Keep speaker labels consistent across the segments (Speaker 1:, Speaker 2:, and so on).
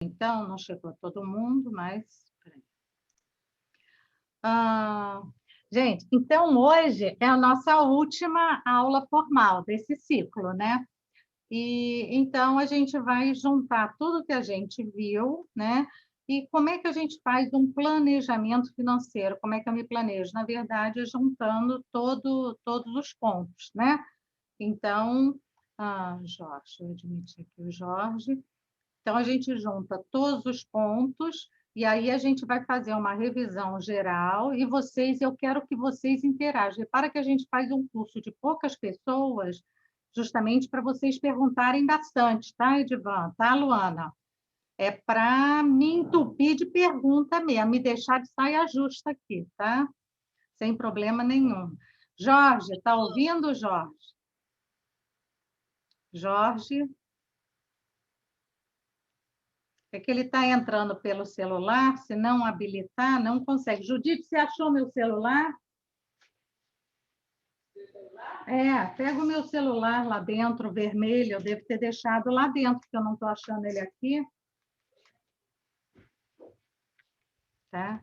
Speaker 1: Então, não chegou todo mundo, mas... gente, então hoje é a nossa última aula formal desse ciclo, né? E então a gente vai juntar tudo que a gente viu, né? E como é que a gente faz um planejamento financeiro? Como é que eu me planejo? Na verdade, juntando todos os pontos, né? Então, Jorge, eu admiti aqui o Jorge. Então, a gente junta todos os pontos e aí a gente vai fazer uma revisão geral e eu quero que vocês interajam. Repara que a gente faz um curso de poucas pessoas, justamente para vocês perguntarem bastante, tá, Edivan? Tá, Luana? É para me entupir de pergunta mesmo, me deixar de saia justa aqui, tá? Sem problema nenhum. Jorge, está ouvindo, Jorge? Jorge? É que ele está entrando pelo celular, se não habilitar, não consegue. Judite, você achou meu celular? Pega o meu celular lá dentro, vermelho, eu devo ter deixado lá dentro, porque eu não estou achando ele aqui. Tá?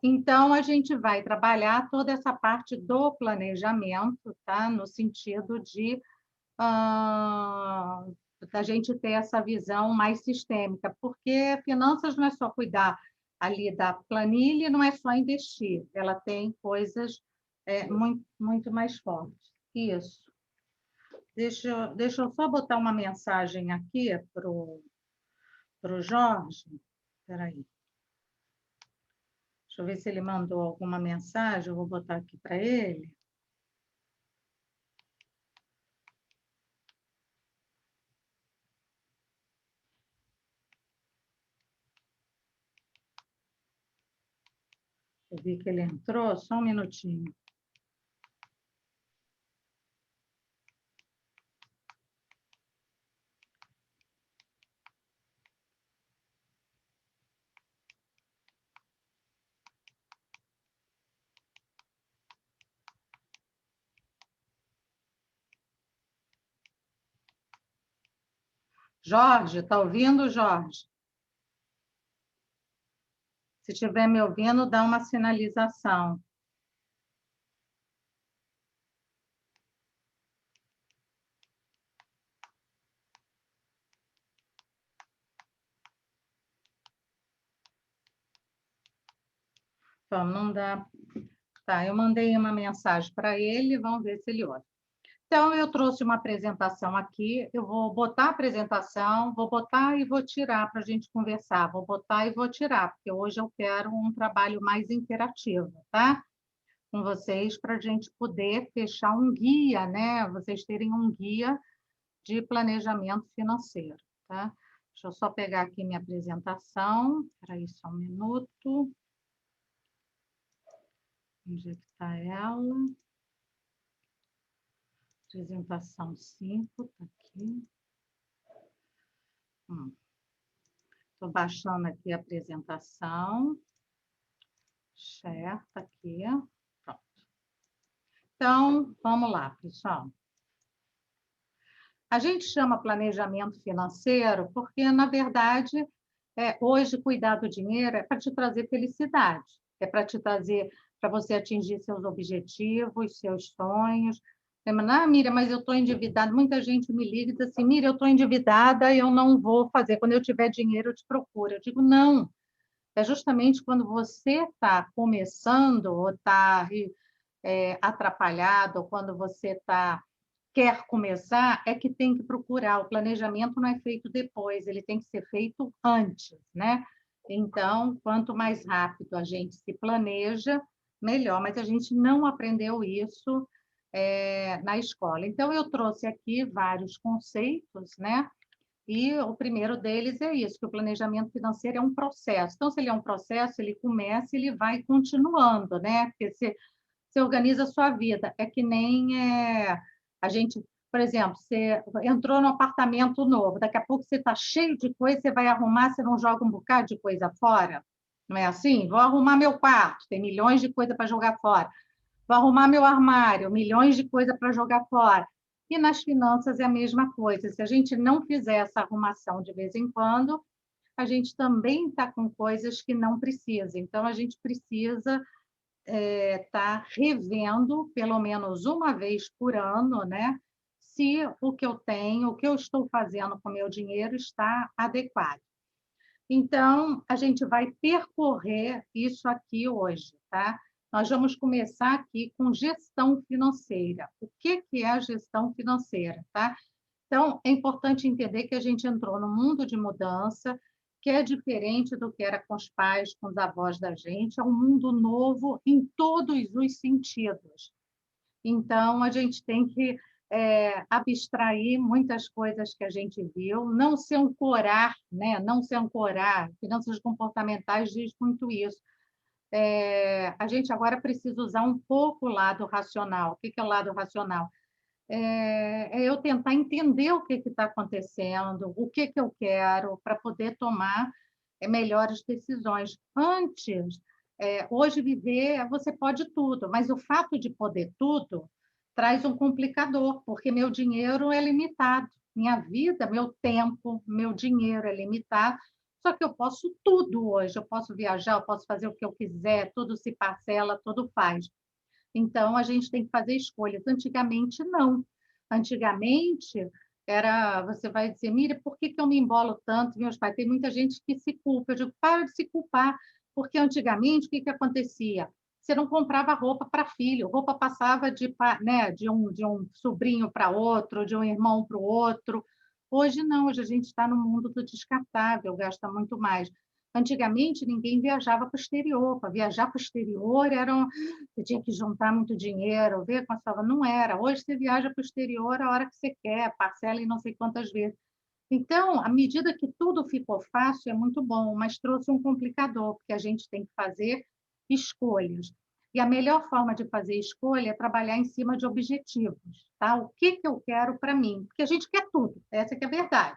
Speaker 1: Então, a gente vai trabalhar toda essa parte do planejamento, tá? No sentido de da gente ter essa visão mais sistêmica, porque finanças não é só cuidar ali da planilha, não é só investir, ela tem coisas muito mais fortes. Isso. Deixa eu só botar uma mensagem aqui para o Jorge. Espera aí. Deixa eu ver se ele mandou alguma mensagem, eu vou botar aqui para ele. Eu vi que ele entrou, só um minutinho. Jorge, está ouvindo, Jorge? Se estiver me ouvindo, dá uma sinalização. Então, não dá. Tá, eu mandei uma mensagem para ele, vamos ver se ele olha. Então, eu trouxe uma apresentação aqui, eu vou botar a apresentação, vou botar e vou tirar para a gente conversar, vou botar e vou tirar, porque hoje eu quero um trabalho mais interativo, tá? Com vocês, para a gente poder fechar um guia, né? Vocês terem um guia de planejamento financeiro, tá? Deixa eu só pegar aqui minha apresentação, espera aí só um minuto. Onde é que está ela? Apresentação 5, está aqui. Estou baixando aqui a apresentação. Certo, aqui. Pronto. Então, vamos lá, pessoal. A gente chama planejamento financeiro porque, na verdade, hoje cuidar do dinheiro é para te trazer felicidade, é para te trazer, para você atingir seus objetivos, seus sonhos. Miriam, mas eu estou endividada. Muita gente me liga e diz assim, Miriam, eu estou endividada, eu não vou fazer. Quando eu tiver dinheiro, eu te procuro. Eu digo, não. É justamente quando você está começando ou está atrapalhado, ou quando você quer começar, é que tem que procurar. O planejamento não é feito depois, ele tem que ser feito antes, né? Então, quanto mais rápido a gente se planeja, melhor. Mas a gente não aprendeu isso na escola. Então, eu trouxe aqui vários conceitos, né? E o primeiro deles é isso, que o planejamento financeiro é um processo. Então, se ele é um processo, ele começa e ele vai continuando, né? Porque você organiza a sua vida. É que nem a gente, por exemplo, você entrou num apartamento novo, daqui a pouco você está cheio de coisa, você vai arrumar, você não joga um bocado de coisa fora? Não é assim? Vou arrumar meu quarto, tem milhões de coisas para jogar fora. Vou arrumar meu armário, milhões de coisas para jogar fora. E nas finanças é a mesma coisa. Se a gente não fizer essa arrumação de vez em quando, a gente também está com coisas que não precisa. Então, a gente precisa estar revendo, pelo menos uma vez por ano, né? Se o que eu tenho, o que eu estou fazendo com o meu dinheiro está adequado. Então, a gente vai percorrer isso aqui hoje, tá? Nós vamos começar aqui com gestão financeira. O que é a gestão financeira, tá? Então, é importante entender que a gente entrou num mundo de mudança, que é diferente do que era com os pais, com os avós da gente, é um mundo novo em todos os sentidos. Então, a gente tem que abstrair muitas coisas que a gente viu, não se ancorar, né? Não se ancorar. Finanças comportamentais diz muito isso. A gente agora precisa usar um pouco o lado racional. O que é o lado racional? É eu tentar entender o que está acontecendo, o que eu quero, para poder tomar melhores decisões. Antes, hoje viver, você pode tudo, mas o fato de poder tudo traz um complicador, porque meu dinheiro é limitado, minha vida, meu tempo, meu dinheiro é limitado, só que eu posso tudo hoje, eu posso viajar, eu posso fazer o que eu quiser, tudo se parcela, tudo faz. Então, a gente tem que fazer escolhas. Antigamente, não. Antigamente, você vai dizer, Mira, por que eu me embolo tanto? Meus pais, tem muita gente que se culpa. Eu digo, para de se culpar, porque antigamente, o que acontecia? Você não comprava roupa para filho, roupa passava né, de um sobrinho para outro, de um irmão para o outro. Hoje não, hoje a gente está no mundo do descartável, gasta muito mais. Antigamente, ninguém viajava para o exterior. Para viajar para o exterior, você tinha que juntar muito dinheiro, ver como estava. Não era. Hoje, você viaja para o exterior a hora que você quer, parcela em não sei quantas vezes. Então, à medida que tudo ficou fácil, é muito bom, mas trouxe um complicador, porque a gente tem que fazer escolhas. E a melhor forma de fazer escolha é trabalhar em cima de objetivos, tá? O que eu quero para mim? Porque a gente quer tudo, essa que é a verdade.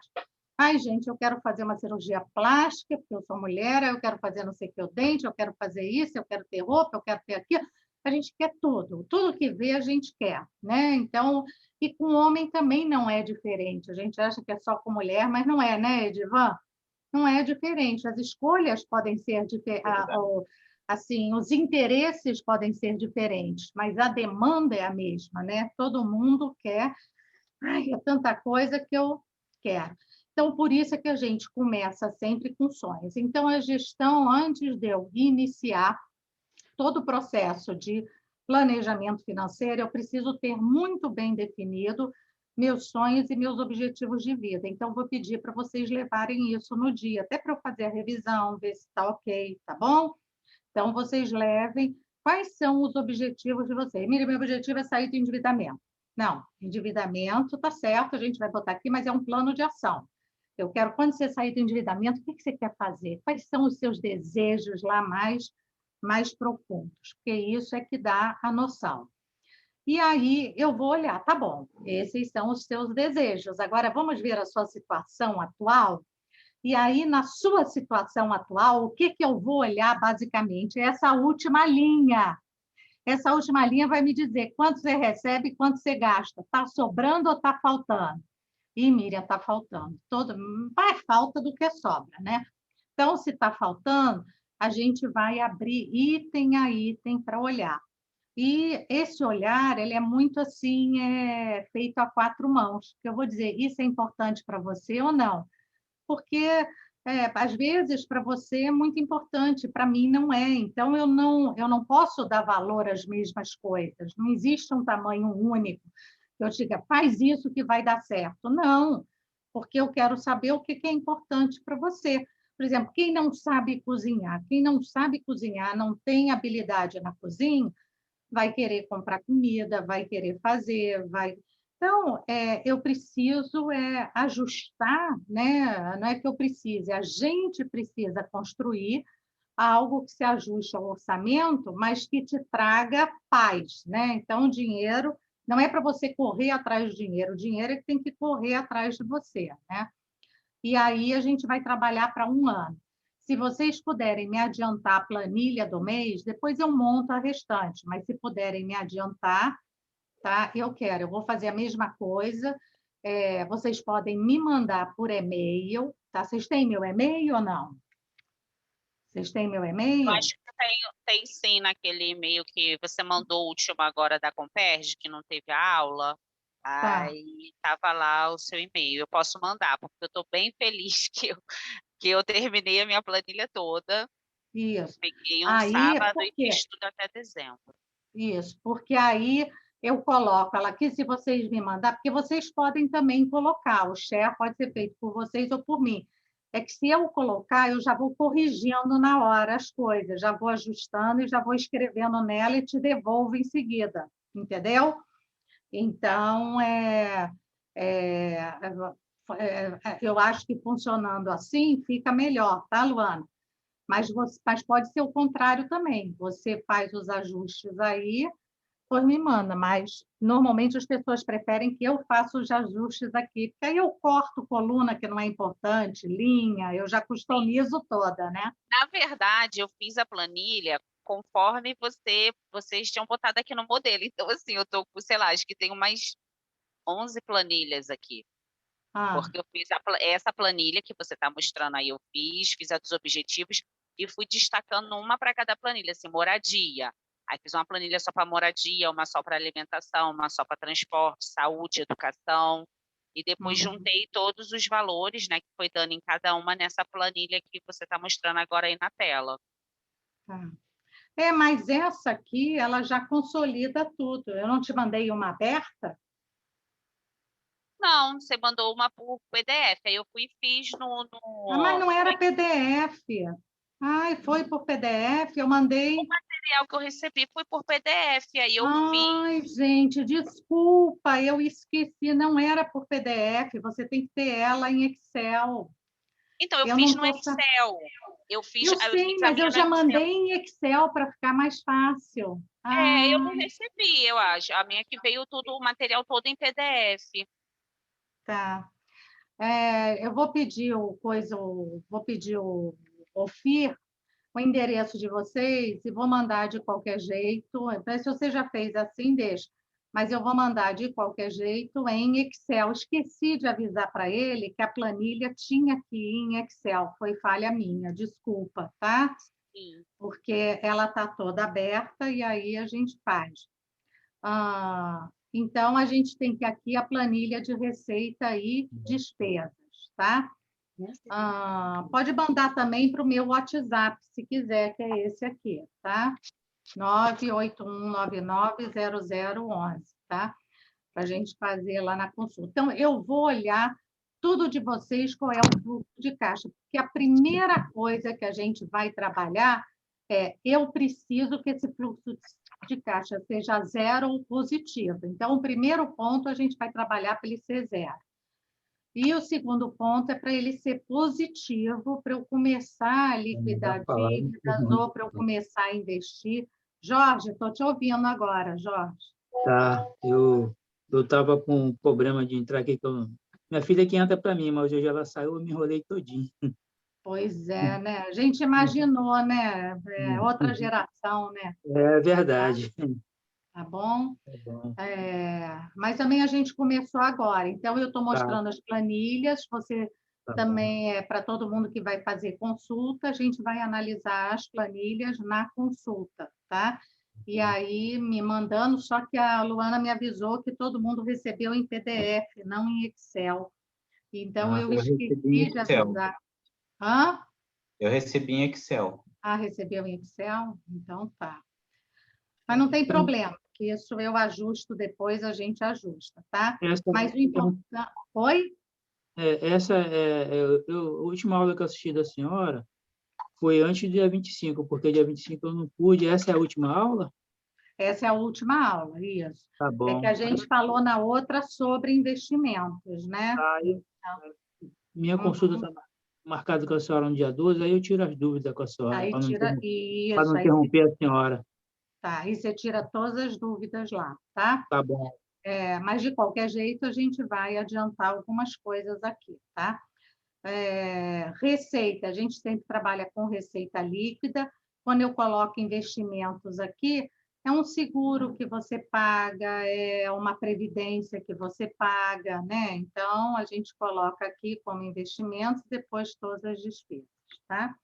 Speaker 1: Ai, gente, eu quero fazer uma cirurgia plástica, porque eu sou mulher, eu quero fazer não sei o que o dente, eu quero fazer isso, eu quero ter roupa, eu quero ter aquilo. A gente quer tudo, tudo que vê a gente quer, né? Então, e com homem também não é diferente. A gente acha que é só com mulher, mas não é, né, Edivan? Não é diferente. As escolhas podem ser diferentes, assim, os interesses podem ser diferentes, mas a demanda é a mesma, né? Todo mundo quer. Ai, é tanta coisa que eu quero. Então, por isso é que a gente começa sempre com sonhos. Então, a gestão, antes de eu iniciar todo o processo de planejamento financeiro, eu preciso ter muito bem definido meus sonhos e meus objetivos de vida. Então, vou pedir para vocês levarem isso no dia, até para eu fazer a revisão, ver se está ok, tá bom? Então, vocês levem quais são os objetivos de vocês. Mira, meu objetivo é sair do endividamento. Não, endividamento está certo, a gente vai botar aqui, mas é um plano de ação. Eu quero, quando você sair do endividamento, o que você quer fazer? Quais são os seus desejos lá mais profundos? Porque isso é que dá a noção. E aí eu vou olhar, tá bom, esses são os seus desejos. Agora vamos ver a sua situação atual. E aí, na sua situação atual, o que eu vou olhar basicamente? É essa última linha. Essa última linha vai me dizer quanto você recebe e quanto você gasta. Está sobrando ou está faltando? Ih, Miriam, está faltando. Mais falta do que sobra, né? Então, se está faltando, a gente vai abrir item a item para olhar. E esse olhar, ele é muito assim, feito a quatro mãos. Eu vou dizer, isso é importante para você ou não? Porque, às vezes, para você é muito importante, para mim não é. Então, eu não posso dar valor às mesmas coisas. Não existe um tamanho único. Eu diga, faz isso que vai dar certo. Não, porque eu quero saber o que é importante para você. Por exemplo, quem não sabe cozinhar, não tem habilidade na cozinha, vai querer comprar comida, vai querer fazer, vai. Então, eu preciso ajustar, né? Não é que eu precise, a gente precisa construir algo que se ajuste ao orçamento, mas que te traga paz, né? Então, o dinheiro não é para você correr atrás do dinheiro, o dinheiro é que tem que correr atrás de você, né? E aí a gente vai trabalhar para um ano. Se vocês puderem me adiantar a planilha do mês, depois eu monto a restante, mas se puderem me adiantar, tá? Eu quero, eu vou fazer a mesma coisa. Vocês podem me mandar por e-mail, Tá? Vocês têm meu e-mail ou não? Vocês têm meu
Speaker 2: Eu
Speaker 1: e-mail?
Speaker 2: acho que tem sim naquele e-mail que você mandou o último agora da Comperj, que não teve aula.
Speaker 1: Tá.
Speaker 2: Aí estava lá o seu e-mail. Eu posso mandar, porque eu estou bem feliz que eu terminei a minha planilha toda.
Speaker 1: Isso.
Speaker 2: Peguei um
Speaker 1: Aí,
Speaker 2: sábado
Speaker 1: por
Speaker 2: e
Speaker 1: quê?
Speaker 2: fiz tudo até dezembro.
Speaker 1: Isso, porque aí eu coloco ela aqui, se vocês me mandar, porque vocês podem também colocar, o share pode ser feito por vocês ou por mim. É que se eu colocar, eu já vou corrigindo na hora as coisas, já vou ajustando e já vou escrevendo nela e te devolvo em seguida, entendeu?
Speaker 2: Tá?
Speaker 1: Então, eu acho que funcionando assim fica melhor, tá, Luana? Mas pode ser o contrário também. Você faz os ajustes aí, pois me manda, mas normalmente as pessoas preferem que eu faça os ajustes aqui, porque aí eu corto coluna que não é importante, linha, eu já
Speaker 2: Sim.
Speaker 1: customizo toda, né?
Speaker 2: Na verdade, eu fiz a planilha conforme vocês tinham botado aqui no modelo. Então, assim, eu tô com, sei lá, acho que tem umas 11 planilhas aqui.
Speaker 1: Ah,
Speaker 2: Porque eu fiz essa planilha que você está mostrando aí, eu fiz a dos objetivos e fui destacando uma para cada planilha, assim, moradia. Aí fiz uma planilha só para moradia, uma só para alimentação, uma só para transporte, saúde, educação. E depois
Speaker 1: uhum,
Speaker 2: juntei todos os valores, né, que foi dando em cada uma nessa planilha que você está mostrando agora aí na tela.
Speaker 1: tá. Mas essa aqui, ela já consolida tudo. Eu não te mandei uma aberta?
Speaker 2: Não, você mandou uma por PDF, aí eu fui e fiz
Speaker 1: Ah, mas não
Speaker 2: como
Speaker 1: era
Speaker 2: é que
Speaker 1: PDF. Ai, foi por PDF, eu mandei.
Speaker 2: o material que eu recebi foi por PDF, aí eu
Speaker 1: Ai,
Speaker 2: fiz.
Speaker 1: gente, desculpa, eu esqueci, não era por PDF, você tem que ter ela em Excel.
Speaker 2: Então, eu
Speaker 1: Eu
Speaker 2: fiz
Speaker 1: não
Speaker 2: no
Speaker 1: tô.
Speaker 2: Excel. Eu fiz,
Speaker 1: Eu
Speaker 2: eu
Speaker 1: sei,
Speaker 2: fiz a
Speaker 1: mas eu
Speaker 2: minha no
Speaker 1: já
Speaker 2: Excel.
Speaker 1: mandei em Excel para ficar mais fácil.
Speaker 2: Eu
Speaker 1: Ah,
Speaker 2: não recebi, eu acho. A minha que veio tudo, o material todo em PDF.
Speaker 1: tá. Eu vou pedir vou pedir o FIR, o endereço de vocês, e vou mandar de qualquer jeito. Então, se você já fez assim, deixa. Mas eu vou mandar de qualquer jeito em Excel. Esqueci de avisar para ele que a planilha tinha que ir em Excel. Foi falha minha, desculpa, tá?
Speaker 2: Sim.
Speaker 1: Porque ela está toda aberta e aí a gente faz. Então, a gente tem que aqui a planilha de receita e despesas, tá? Pode mandar também para o meu WhatsApp, se quiser, que é esse aqui, tá? 981990011, tá? Para a gente fazer lá na consulta. Então, eu vou olhar tudo de vocês, qual é o fluxo de caixa, porque a primeira coisa que a gente vai trabalhar eu preciso que esse fluxo de caixa seja zero ou positivo. Então, o primeiro ponto a gente vai trabalhar para ele ser zero. E o segundo ponto é para ele ser positivo, para eu começar a
Speaker 3: Já
Speaker 1: liquidar
Speaker 3: falaram
Speaker 1: dívidas
Speaker 3: muito.
Speaker 1: ou para eu começar a investir. Jorge, estou te ouvindo agora, Jorge.
Speaker 3: Tá, eu estava com um problema de entrar aqui. Minha filha que entra para mim, mas hoje ela saiu, eu me enrolei todinho.
Speaker 1: Pois é, né? A gente imaginou, né? Outra geração, né?
Speaker 3: É
Speaker 1: Tá,
Speaker 3: verdade.
Speaker 1: tá bom?
Speaker 3: Tá bom.
Speaker 1: Mas também a gente começou agora. Então, eu estou
Speaker 3: Tá,
Speaker 1: mostrando as planilhas. Você
Speaker 3: tá bom.
Speaker 1: também, para todo mundo que vai fazer consulta, a gente vai analisar as planilhas na consulta, tá? E aí, me mandando, só que a Luana me avisou que todo mundo recebeu em PDF, não em Excel. Então,
Speaker 3: Ah,
Speaker 1: eu
Speaker 3: eu
Speaker 1: esqueci
Speaker 3: recebi em
Speaker 1: de
Speaker 3: Excel.
Speaker 1: avisar. Hã?
Speaker 4: Eu recebi em Excel.
Speaker 1: Ah, recebeu em Excel? Então, tá. Mas não tem problema, que isso eu ajusto depois, a gente ajusta, tá?
Speaker 3: Essa,
Speaker 1: Mas o importante. Oi?
Speaker 3: a última aula que eu assisti da senhora foi antes do dia 25, porque dia 25 eu não pude. Essa é a última aula?
Speaker 1: Essa é a última aula, isso.
Speaker 3: Tá
Speaker 1: É que
Speaker 3: bom.
Speaker 1: a gente falou na outra sobre investimentos, né?
Speaker 3: Tá,
Speaker 1: Então,
Speaker 3: minha consulta
Speaker 1: uhum.
Speaker 3: está marcada com a senhora no dia 12, aí eu tiro as dúvidas com a senhora,
Speaker 1: Aí tira
Speaker 3: para não
Speaker 1: isso,
Speaker 3: interromper a senhora.
Speaker 1: aí você tira todas as dúvidas lá, tá?
Speaker 3: Tá bom.
Speaker 1: Mas de qualquer jeito a gente vai adiantar algumas coisas aqui, tá? Receita, a gente sempre trabalha com receita líquida. Quando eu coloco investimentos aqui, é um seguro que você paga, é uma previdência que você paga, né? Então, a gente coloca aqui como investimentos e depois todas as despesas, tá?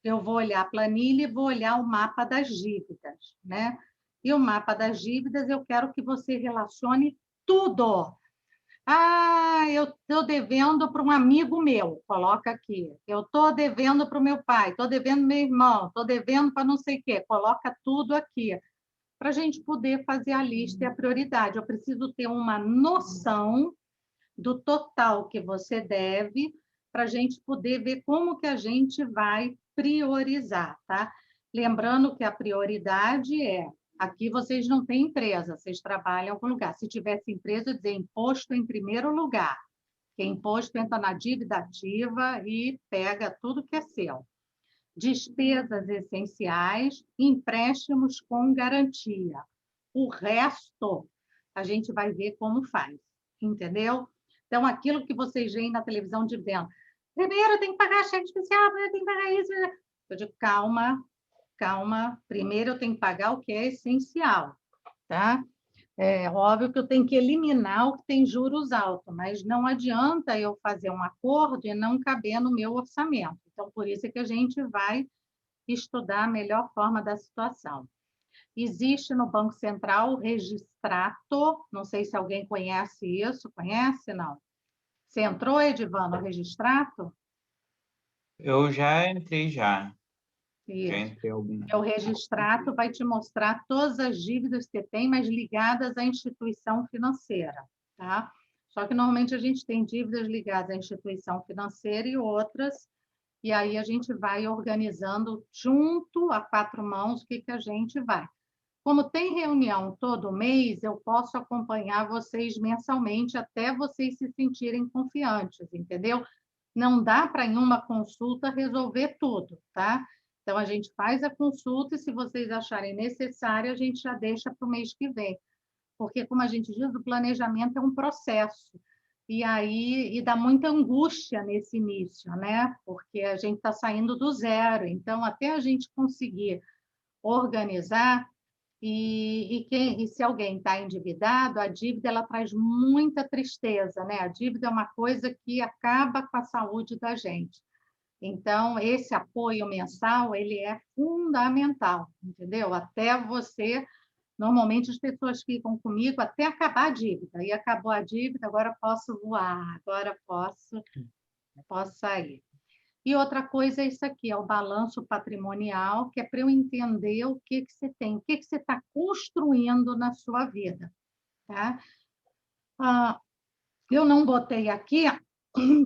Speaker 1: Eu vou olhar a planilha e vou olhar o mapa das dívidas, né? E o mapa das dívidas, eu quero que você relacione tudo. Eu estou devendo para um amigo meu, coloca aqui. Eu estou devendo para o meu pai, estou devendo meu irmão, estou devendo para não sei o quê. Coloca tudo aqui, para a gente poder fazer a lista e a prioridade. Eu preciso ter uma noção do total que você deve, para a gente poder ver como que a gente vai priorizar, tá? Lembrando que a prioridade aqui vocês não têm empresa, vocês trabalham em algum lugar. Se tivesse empresa, eu dizer imposto em primeiro lugar, porque imposto entra na dívida ativa e pega tudo que é seu. Despesas essenciais, empréstimos com garantia. O resto, a gente vai ver como faz, entendeu? Então, aquilo que vocês veem na televisão dizendo, primeiro tem que pagar cheque especial, primeiro tem que pagar isso. Eu digo, calma, calma. Primeiro eu tenho que pagar o que é essencial, tá? É óbvio que eu tenho que eliminar o que tem juros altos, mas não adianta eu fazer um acordo e não caber no meu orçamento. Então, por isso é que a gente vai estudar a melhor forma da situação. Existe no Banco Central o Registrato, não sei se alguém conhece isso, conhece? Não? Você entrou, Edivan, no Registrato?
Speaker 4: Eu já entrei já. Já
Speaker 1: Isso.
Speaker 4: entrei algum.
Speaker 1: O Registrato vai te mostrar todas as dívidas que tem, mas ligadas à instituição financeira, tá? Só que normalmente a gente tem dívidas ligadas à instituição financeira e outras, e aí a gente vai organizando junto a quatro mãos o que a gente vai. Como tem reunião todo mês, eu posso acompanhar vocês mensalmente até vocês se sentirem confiantes, entendeu? Não dá para, em uma consulta, resolver tudo, tá? Então, a gente faz a consulta e, se vocês acharem necessário, a gente já deixa para o mês que vem. Porque, como a gente diz, o planejamento é um processo. E dá muita angústia nesse início, né? Porque a gente está saindo do zero. Então, até a gente conseguir organizar, e se alguém está endividado, a dívida ela traz muita tristeza, né? A dívida é uma coisa que acaba com a saúde da gente. Então, esse apoio mensal, ele é fundamental, entendeu? Até você, normalmente as pessoas ficam comigo até acabar a dívida. E acabou a dívida, agora posso voar, agora posso sair. E outra coisa é isso aqui, é o balanço patrimonial, que é para eu entender o que você tem, o que você está construindo na sua vida, tá? Eu não botei aqui,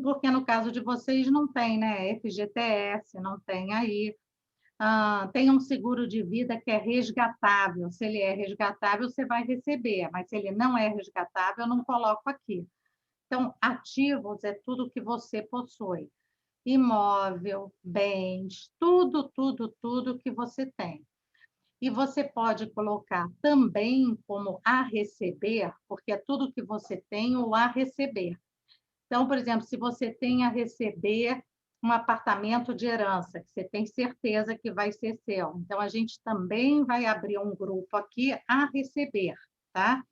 Speaker 1: porque no caso de vocês não tem, né? FGTS, não tem aí. Tem um seguro de vida que é resgatável. Se ele é resgatável, você vai receber, mas se ele não é resgatável, eu não coloco aqui. Então, ativos é tudo que você possui. Imóvel, bens, tudo, tudo, tudo que você tem. E você pode colocar também como a receber, porque é tudo que você tem ou a receber. Então, por exemplo, se você tem a receber um apartamento de herança, que você tem certeza que vai ser seu. Então, a gente também vai abrir um grupo aqui a receber, tá?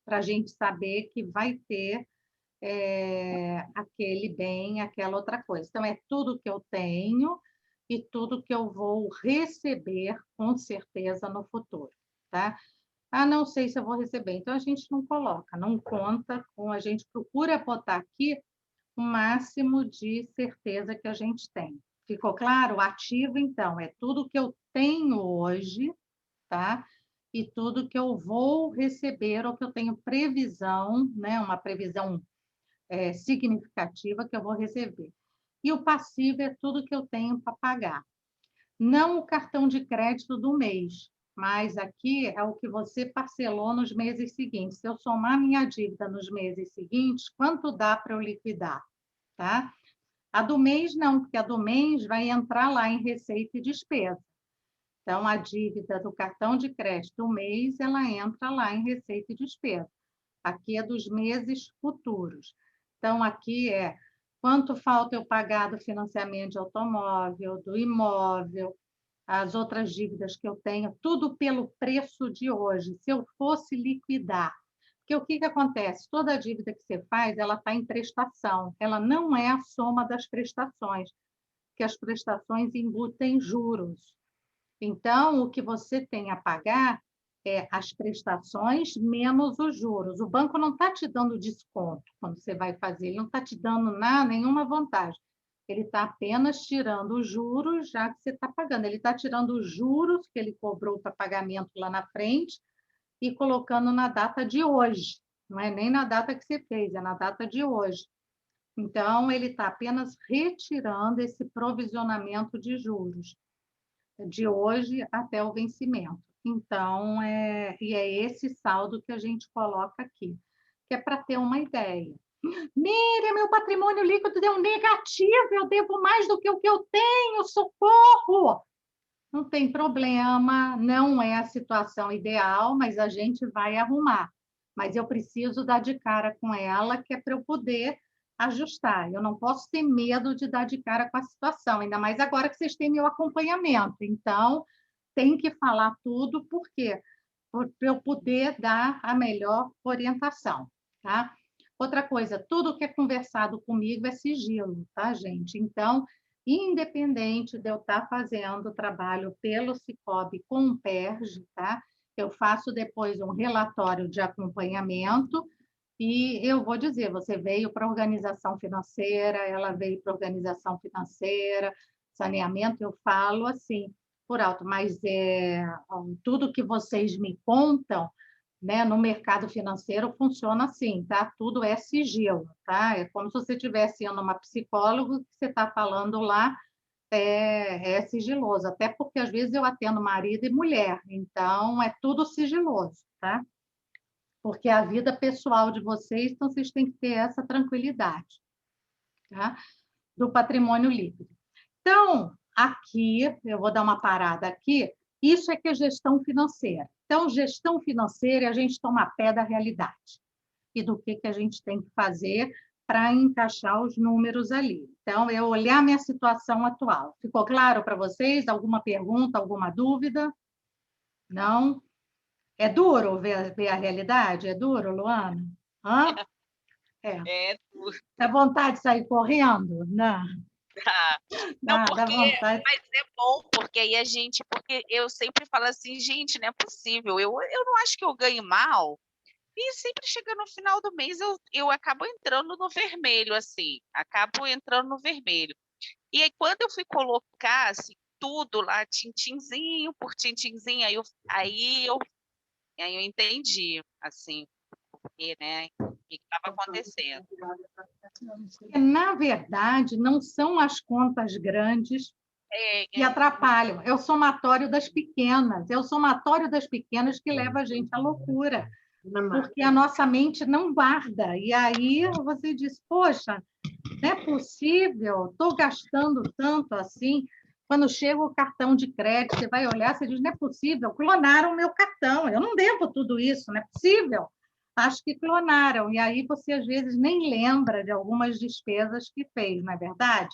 Speaker 1: Para a gente saber que vai ter aquele bem, aquela outra coisa. Então, é tudo que eu tenho e tudo que eu vou receber, com certeza, no futuro, tá? Não sei se eu vou receber. Então, a gente não coloca, não conta com, a gente procura botar aqui o máximo de certeza que a gente tem. Ficou claro? O ativo, então, é tudo que eu tenho hoje, tá? E tudo que eu vou receber ou que eu tenho previsão, né? Uma previsão significativa que eu vou receber. E o passivo é tudo que eu tenho para pagar. Não o cartão de crédito do mês, mas aqui é o que você parcelou nos meses seguintes. Se eu somar minha dívida nos meses seguintes, quanto dá para eu liquidar? Tá? A do mês não, porque a do mês vai entrar lá em receita e despesa. Então, a dívida do cartão de crédito do mês, ela entra lá em receita e despesa. Aqui é dos meses futuros. Então, aqui é quanto falta eu pagar do financiamento de automóvel, do imóvel, as outras dívidas que eu tenho, tudo pelo preço de hoje. Se eu fosse liquidar, porque o que acontece? Toda dívida que você faz, ela está em prestação, ela não é a soma das prestações, porque as prestações embutem juros. Então, o que você tem a pagar é as prestações menos os juros. O banco não está te dando desconto quando você vai fazer, ele não está te dando nenhuma vantagem. Ele está apenas tirando os juros, já que você está pagando. Ele está tirando os juros que ele cobrou para pagamento lá na frente e colocando na data de hoje. Não é nem na data que você fez, é na data de hoje. Então, ele está apenas retirando esse provisionamento de juros de hoje até o vencimento. Então, é esse saldo que a gente coloca aqui, que é para ter uma ideia. Miriam, meu patrimônio líquido deu negativo, eu devo mais do que o que eu tenho, socorro! Não tem problema, não é a situação ideal, mas a gente vai arrumar. Mas eu preciso dar de cara com ela, que é para eu poder ajustar. Eu não posso ter medo de dar de cara com a situação, ainda mais agora que vocês têm meu acompanhamento. Então, tem que falar tudo, por quê? Para eu poder dar a melhor orientação, tá? Outra coisa, tudo que é conversado comigo é sigilo, tá, gente? Então, independente de eu estar fazendo o trabalho pelo Sicob com o PERJ, tá? Eu faço depois um relatório de acompanhamento e eu vou dizer, você veio para a organização financeira, ela veio para a organização financeira, saneamento, eu falo assim, por alto, mas tudo que vocês me contam, né, no mercado financeiro funciona assim, tá? Tudo é sigilo, tá? É como se você estivesse indo numa psicóloga, que você está falando lá é sigiloso, até porque às vezes eu atendo marido e mulher, então é tudo sigiloso, tá? Porque a vida pessoal de vocês, então vocês têm que ter essa tranquilidade, tá? Do patrimônio líquido. Então, aqui, eu vou dar uma parada aqui, isso é que é gestão financeira. Então, gestão financeira é a gente tomar pé da realidade e do que a gente tem que fazer para encaixar os números ali. Então, eu olhar a minha situação atual. Ficou claro para vocês? Alguma pergunta, alguma dúvida? Não? É duro ver a realidade? É duro, Luana? Hã? É. Dá vontade de sair correndo? Não.
Speaker 2: Não,
Speaker 1: Dá vontade.
Speaker 2: mas é bom, porque aí porque eu sempre falo assim, gente, não é possível, eu não acho que eu ganhe mal, e sempre chega no final do mês, eu acabo entrando no vermelho, assim, E aí, quando eu fui colocar, assim, tudo lá, tintinzinho por tintinzinho, aí eu entendi, assim, porque, né, o que estava acontecendo.
Speaker 1: Na verdade, não são as contas grandes que atrapalham, é o somatório das pequenas, que leva a gente à loucura, porque a nossa mente não guarda, e aí você diz, poxa, não é possível, estou gastando tanto assim, quando chega o cartão de crédito, você vai olhar, você diz, não é possível, clonaram o meu cartão, eu não devo tudo isso, não é possível. Acho que clonaram, e aí você às vezes nem lembra de algumas despesas que fez, não é verdade?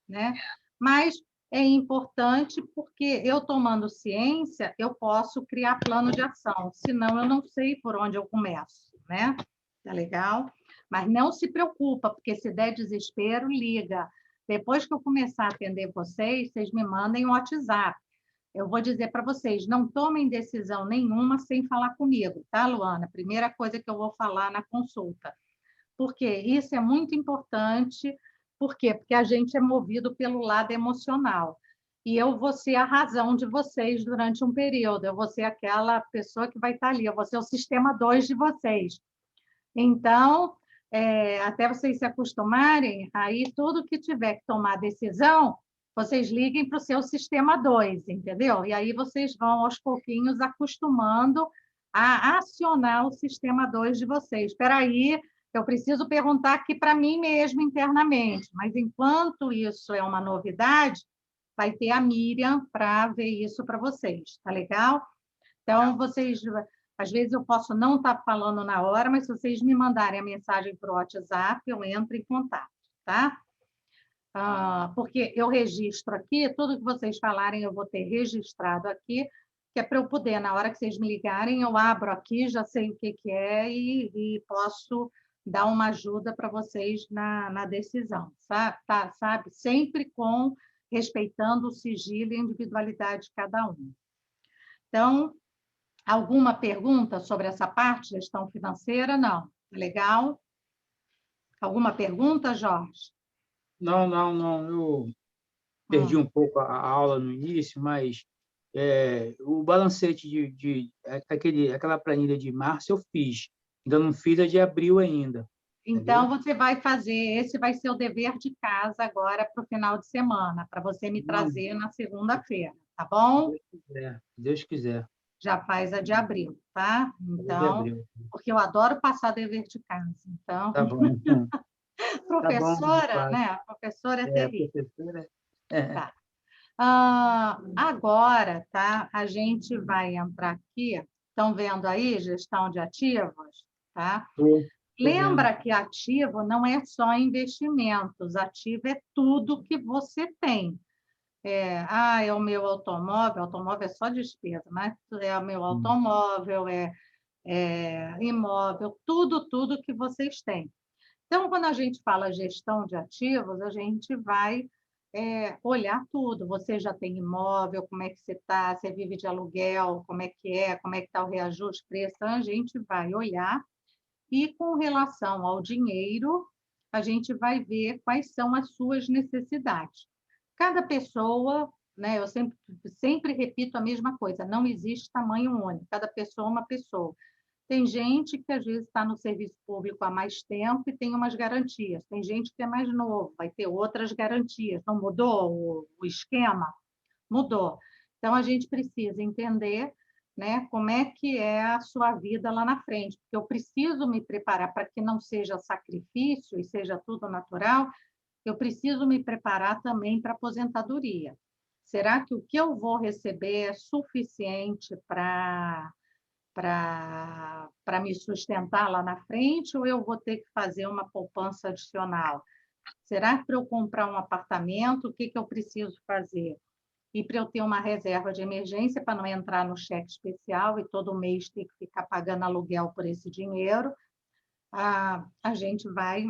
Speaker 1: Né? Mas é importante porque eu tomando ciência, eu posso criar plano de ação, senão eu não sei por onde eu começo, né? Tá legal? Mas não se preocupa, porque se der desespero, liga. Depois que eu começar a atender vocês, vocês me mandem um WhatsApp. Eu vou dizer para vocês, não tomem decisão nenhuma sem falar comigo, tá, Luana? Primeira coisa que eu vou falar na consulta. Porque isso é muito importante. Por quê? Porque a gente é movido pelo lado emocional. E eu vou ser a razão de vocês durante um período. Eu vou ser aquela pessoa que vai estar ali. Eu vou ser o sistema 2 de vocês. Então, até vocês se acostumarem, aí tudo que tiver que tomar decisão, vocês liguem para o seu sistema 2, entendeu? E aí vocês vão, aos pouquinhos, acostumando a acionar o sistema 2 de vocês. Espera aí, eu preciso perguntar aqui para mim mesmo internamente, mas enquanto isso é uma novidade, vai ter a Miriam para ver isso para vocês, tá legal? Então, vocês, às vezes eu posso não estar falando na hora, mas se vocês me mandarem a mensagem para o WhatsApp, eu entro em contato, tá? porque eu registro aqui, tudo que vocês falarem eu vou ter registrado aqui, que é para eu poder, na hora que vocês me ligarem, eu abro aqui, já sei o que é e posso dar uma ajuda para vocês na decisão, sabe? Tá, sabe? Sempre respeitando o sigilo e a individualidade de cada um. Então, alguma pergunta sobre essa parte, gestão financeira? Não. Legal? Alguma pergunta, Jorge?
Speaker 3: Não. Eu perdi um pouco a aula no início, mas o balancete aquela planilha de março eu fiz. Ainda não fiz a de abril ainda.
Speaker 1: Então,
Speaker 3: Entendeu?
Speaker 1: você vai fazer, esse vai ser o dever de casa agora para o final de semana, para você me trazer na segunda-feira, tá bom?
Speaker 3: Se Deus quiser.
Speaker 1: Já faz a de abril, tá?
Speaker 3: De
Speaker 1: Então,
Speaker 3: abril.
Speaker 1: porque eu adoro passar dever de casa. Então,
Speaker 3: Tá bom. Tá bom,
Speaker 1: professora,
Speaker 3: Fábio.
Speaker 1: né? A professora é terrível.
Speaker 3: Professora.
Speaker 1: Tá. Agora, tá? A gente vai entrar aqui. Estão vendo aí gestão de ativos, tá?
Speaker 3: Tô vendo.
Speaker 1: Lembra que ativo não é só investimentos, ativo é tudo que você tem. É o meu automóvel é só despesa, mas é o meu automóvel, imóvel, tudo que vocês têm. Então, quando a gente fala gestão de ativos, a gente vai olhar tudo. Você já tem imóvel, como é que você está? Você vive de aluguel, como é que está o reajuste, preço? Então, a gente vai olhar e, com relação ao dinheiro, a gente vai ver quais são as suas necessidades. Cada pessoa, né, eu sempre repito a mesma coisa, não existe tamanho único, cada pessoa é uma pessoa. Tem gente que, às vezes, está no serviço público há mais tempo e tem umas garantias. Tem gente que é mais novo, vai ter outras garantias. Não mudou o esquema? Mudou. Então, a gente precisa entender, né, como é que é a sua vida lá na frente, porque eu preciso me preparar para que não seja sacrifício e seja tudo natural, eu preciso me preparar também para a aposentadoria. Será que o que eu vou receber é suficiente para me sustentar lá na frente ou eu vou ter que fazer uma poupança adicional? Será que para eu comprar um apartamento, o que eu preciso fazer? E para eu ter uma reserva de emergência, para não entrar no cheque especial e todo mês ter que ficar pagando aluguel por esse dinheiro, a gente vai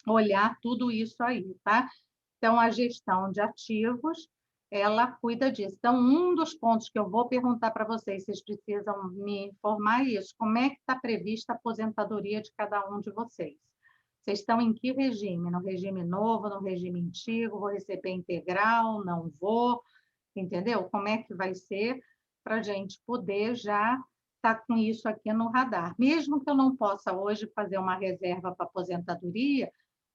Speaker 1: olhar tudo isso aí, tá? Então, a gestão de ativos, ela cuida disso. Então, um dos pontos que eu vou perguntar para vocês precisam me informar isso, como é que está prevista a aposentadoria de cada um de vocês? Vocês estão em que regime? No regime novo, no regime antigo? Vou receber integral? Não vou? Entendeu? Como é que vai ser para a gente poder já estar com isso aqui no radar? Mesmo que eu não possa hoje fazer uma reserva para aposentadoria,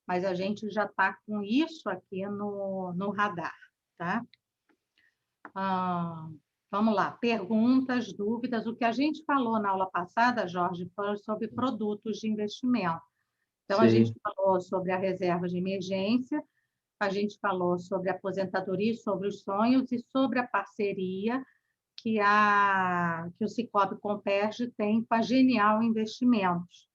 Speaker 1: mas a gente já está com isso aqui no radar, tá? Vamos lá, perguntas, dúvidas. O que a gente falou na aula passada, Jorge, foi sobre produtos de investimento. Então, a gente falou sobre a reserva de emergência, a gente falou sobre a aposentadoria, sobre os sonhos e sobre a parceria que o Sicoob Comperj tem com a Genial Investimentos,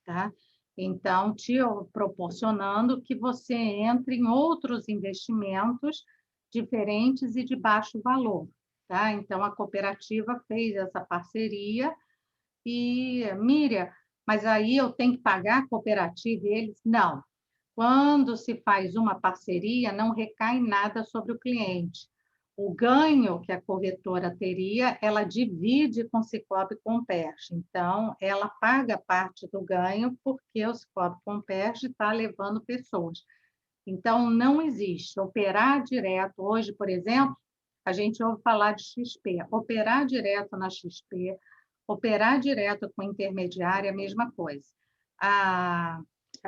Speaker 1: tá? Então, te proporcionando que você entre em outros investimentos diferentes e de baixo valor, tá? Então, a cooperativa fez essa parceria e, Miriam, mas aí eu tenho que pagar a cooperativa e eles? Não. Quando se faz uma parceria, não recai nada sobre o cliente. O ganho que a corretora teria, ela divide com o Sicoob Comperj. Então, ela paga parte do ganho porque o Sicoob Comperj está levando pessoas. Então, não existe operar direto. Hoje, por exemplo, a gente ouve falar de XP. Operar direto na XP, operar direto com intermediária, a mesma coisa.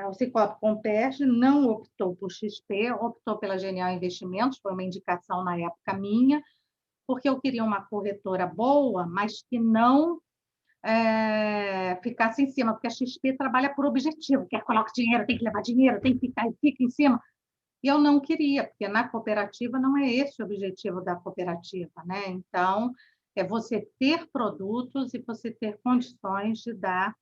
Speaker 1: O Sicoob Comperj não optou por XP, optou pela Genial Investimentos, foi uma indicação na época minha, porque eu queria uma corretora boa, mas que não ficasse em cima, porque a XP trabalha por objetivo, quer colocar dinheiro, tem que levar dinheiro, tem que fica em cima. E eu não queria, porque na cooperativa não é esse o objetivo da cooperativa, né? Então, é você ter produtos e você ter condições de dar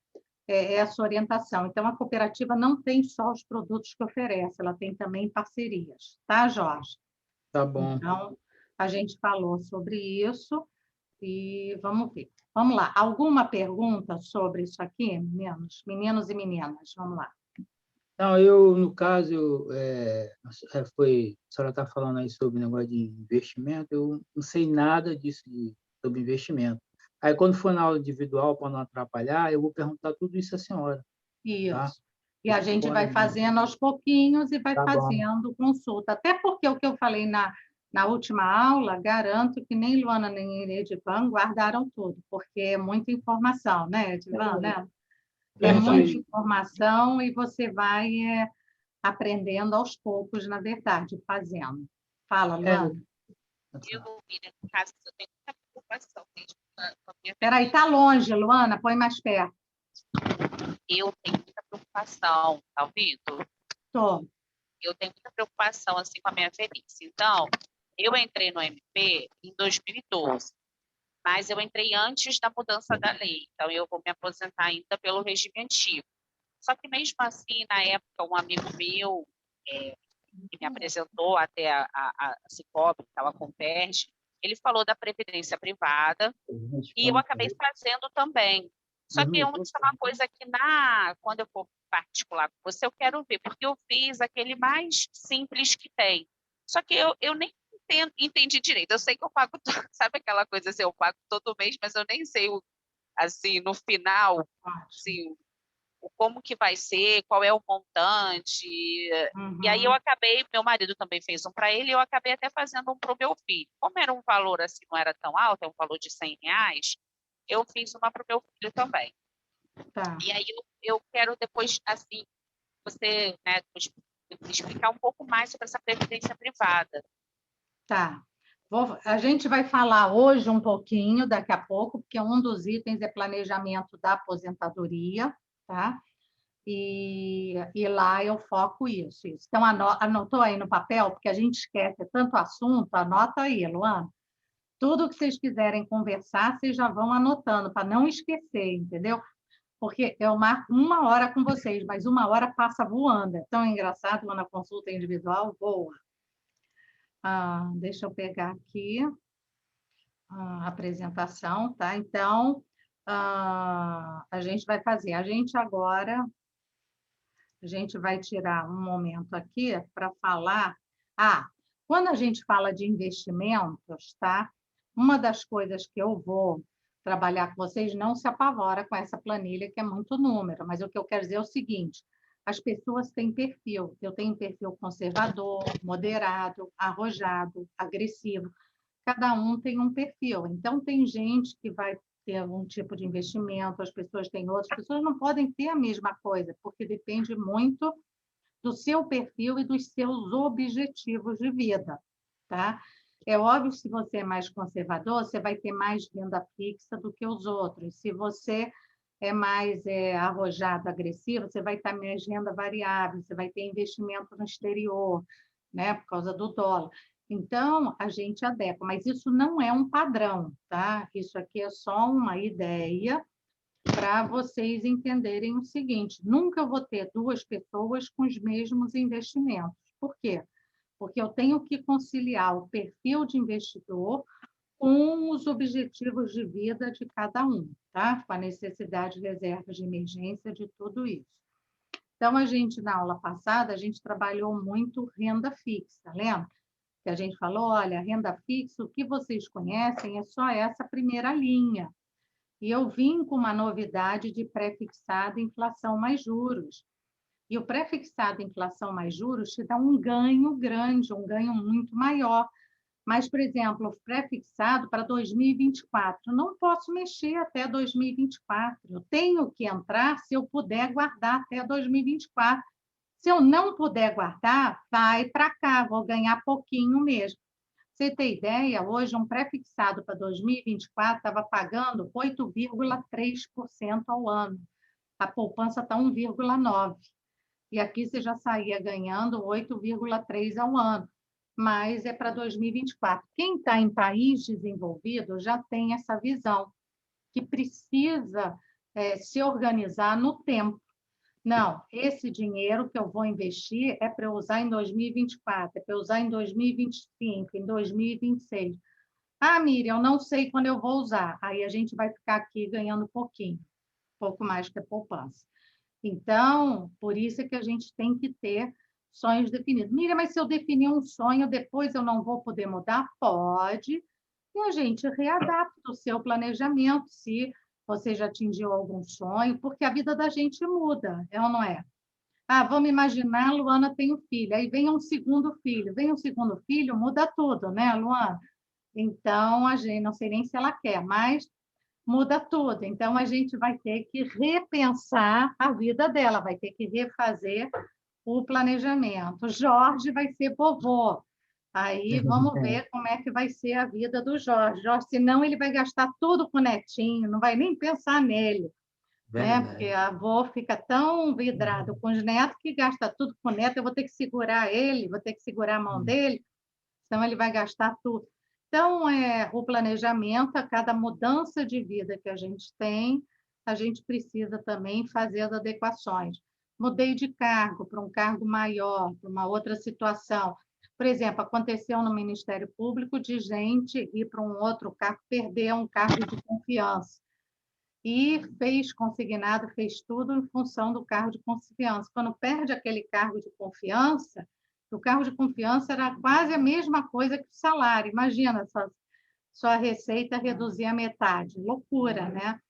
Speaker 1: essa orientação. Então, a cooperativa não tem só os produtos que oferece, ela tem também parcerias, tá, Jorge?
Speaker 3: Tá bom.
Speaker 1: Então, a gente falou sobre isso e vamos ver. Vamos lá. Alguma pergunta sobre isso aqui, meninos? Meninos e meninas, vamos lá.
Speaker 3: Não, eu, no caso, a senhora está falando aí sobre o negócio de investimento, eu não sei nada disso sobre investimento. Aí, quando for na aula individual, para não atrapalhar, eu vou perguntar tudo isso à senhora, tá?
Speaker 1: Isso. E a gente vai fazendo aos pouquinhos e vai
Speaker 3: Tá bom.
Speaker 1: fazendo consulta. Até porque o que eu falei na última aula, garanto que nem Luana nem Edivan guardaram tudo, porque é muita informação, né, Edivan? Né? É muita informação e você vai aprendendo aos poucos, na verdade, fazendo. Fala, Luana.
Speaker 2: Miriam, no caso, eu tenho muita preocupação mesmo com a minha
Speaker 1: Espera aí, está longe, Luana, põe mais perto.
Speaker 2: Eu tenho muita preocupação, tá ouvindo?
Speaker 1: Tô.
Speaker 2: Eu tenho muita preocupação assim com a minha velhice. Então, eu entrei no MP em 2012, mas eu entrei antes da mudança da lei. Então, eu vou me aposentar ainda pelo regime antigo. Só que mesmo assim, na época, um amigo meu que me apresentou até a Cicobi, que estava com o PERJ, ele falou da previdência privada e eu acabei fazendo também. Só que isso é uma coisa que, quando eu for particular com você, eu quero ver, porque eu fiz aquele mais simples que tem. Só que eu nem entendi direito. Eu sei que eu pago, sabe aquela coisa assim, eu pago todo mês, mas eu nem sei, assim, no final, assim, como que vai ser, qual é o montante. E aí eu acabei, meu marido também fez um para ele, eu acabei até fazendo um para o meu filho. Como era um valor assim, não era tão alto, é um valor de R$100, eu fiz uma para o meu filho também.
Speaker 1: Tá.
Speaker 2: E aí eu quero depois, assim, você, né, explicar um pouco mais sobre essa previdência privada.
Speaker 1: Tá. A gente vai falar hoje um pouquinho, daqui a pouco, porque um dos itens é planejamento da aposentadoria, tá? E lá eu foco isso. Então, anotou aí no papel, porque a gente esquece tanto assunto, anota aí, Luana. Tudo que vocês quiserem conversar, vocês já vão anotando, para não esquecer, entendeu? Porque eu marco 1 hora com vocês, mas 1 hora passa voando. É tão engraçado, na consulta individual, voa. Deixa eu pegar aqui a apresentação, tá? Então, a gente vai fazer. A gente vai tirar um momento aqui para falar. Quando a gente fala de investimentos, tá? Uma das coisas que eu vou trabalhar com vocês, não se apavora com essa planilha, que é muito número, mas o que eu quero dizer é o seguinte: as pessoas têm perfil. Eu tenho perfil conservador, moderado, arrojado, agressivo. Cada um tem um perfil. Então, tem gente que vai ter algum tipo de investimento, as pessoas têm outras. As pessoas não podem ter a mesma coisa, porque depende muito do seu perfil e dos seus objetivos de vida, tá? É óbvio que se você é mais conservador, você vai ter mais renda fixa do que os outros. Se você é mais arrojado, agressivo, você vai ter mais renda variável, você vai ter investimento no exterior, né? Por causa do dólar. Então, a gente adequa, mas isso não é um padrão, tá? Isso aqui é só uma ideia para vocês entenderem o seguinte: nunca eu vou ter 2 pessoas com os mesmos investimentos. Por quê? Porque eu tenho que conciliar o perfil de investidor com os objetivos de vida de cada um, tá? Com a necessidade de reservas de emergência, de tudo isso. Então, na aula passada, a gente trabalhou muito renda fixa, lembra? Que a gente falou, olha, renda fixa, o que vocês conhecem é só essa primeira linha. E eu vim com uma novidade de pré-fixado inflação mais juros. E o pré-fixado inflação mais juros te dá um ganho grande, um ganho muito maior. Mas, por exemplo, o pré-fixado para 2024, não posso mexer até 2024. Eu tenho que entrar se eu puder guardar até 2024. Se eu não puder guardar, vai para cá, vou ganhar pouquinho mesmo. Pra você ter ideia, hoje um pré-fixado para 2024 estava pagando 8,3% ao ano. A poupança está 1,9%. E aqui você já saía ganhando 8,3% ao ano. Mas é para 2024. Quem está em país desenvolvido já tem essa visão, que precisa se organizar no tempo. Não, esse dinheiro que eu vou investir é para eu usar em 2024, é para eu usar em 2025, em 2026. Ah, Miriam, eu não sei quando eu vou usar. Aí a gente vai ficar aqui ganhando pouco mais que a poupança. Então, por isso é que a gente tem que ter sonhos definidos. Miriam, mas se eu definir um sonho, depois eu não vou poder mudar? Pode. E a gente readapta o seu planejamento, se você já atingiu algum sonho, porque a vida da gente muda, é ou não é? Ah, vamos imaginar, a Luana tem um filho, aí vem um segundo filho, muda tudo, né, Luana? Então, a gente, não sei nem se ela quer, mas muda tudo. Então, a gente vai ter que repensar a vida dela, vai ter que refazer o planejamento. Jorge vai ser vovô. Aí vamos ver como é que vai ser a vida do Jorge. Jorge, senão ele vai gastar tudo com o netinho, não vai nem pensar nele, né? Porque a avó fica tão vidrado com os netos que gasta tudo com o neto. Eu vou ter que segurar ele, vou ter que segurar a mão dele, senão ele vai gastar tudo. Então, o planejamento, a cada mudança de vida que a gente tem, a gente precisa também fazer as adequações. Mudei de cargo para um cargo maior, para uma outra situação. Por exemplo, aconteceu no Ministério Público de gente ir para um outro cargo, perder um cargo de confiança. E fez consignado, fez tudo em função do cargo de confiança. Quando perde aquele cargo de confiança, o cargo de confiança era quase a mesma coisa que o salário. Imagina, sua receita reduzir a metade. Loucura, né?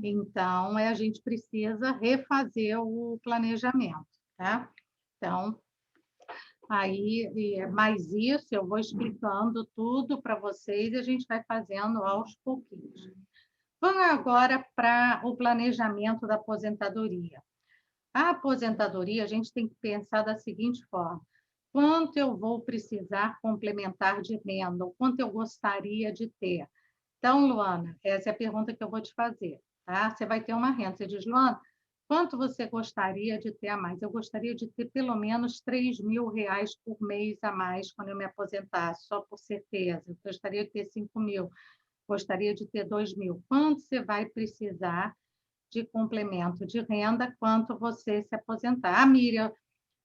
Speaker 1: Então, a gente precisa refazer o planejamento, tá? Então, aí, mais isso, eu vou explicando tudo para vocês e a gente vai fazendo aos pouquinhos. Vamos agora para o planejamento da aposentadoria. A aposentadoria, a gente tem que pensar da seguinte forma: quanto eu vou precisar complementar de renda, o quanto eu gostaria de ter. Então, Luana, essa é a pergunta que eu vou te fazer, tá? Você vai ter uma renda. Você diz, Luana, quanto você gostaria de ter a mais? Eu gostaria de ter pelo menos R$ 3.000 por mês a mais quando eu me aposentasse, só por certeza. Eu gostaria de ter 5.000. Gostaria de ter 2.000. Quanto você vai precisar de complemento de renda quando você se aposentar? Ah, Miriam,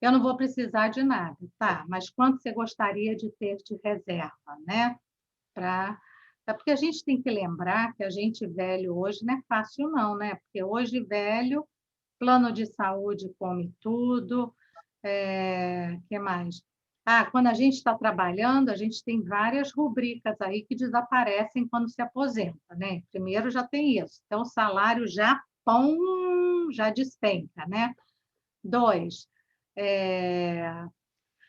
Speaker 1: eu não vou precisar de nada. Tá, mas quanto você gostaria de ter de reserva, né? Porque a gente tem que lembrar que a gente velho hoje não é fácil não, né? Porque hoje velho, plano de saúde come tudo, que mais? Ah, quando a gente está trabalhando, a gente tem várias rubricas aí que desaparecem quando se aposenta, né? Primeiro já tem isso. Então, o salário já, pum, já despenca, né? 2,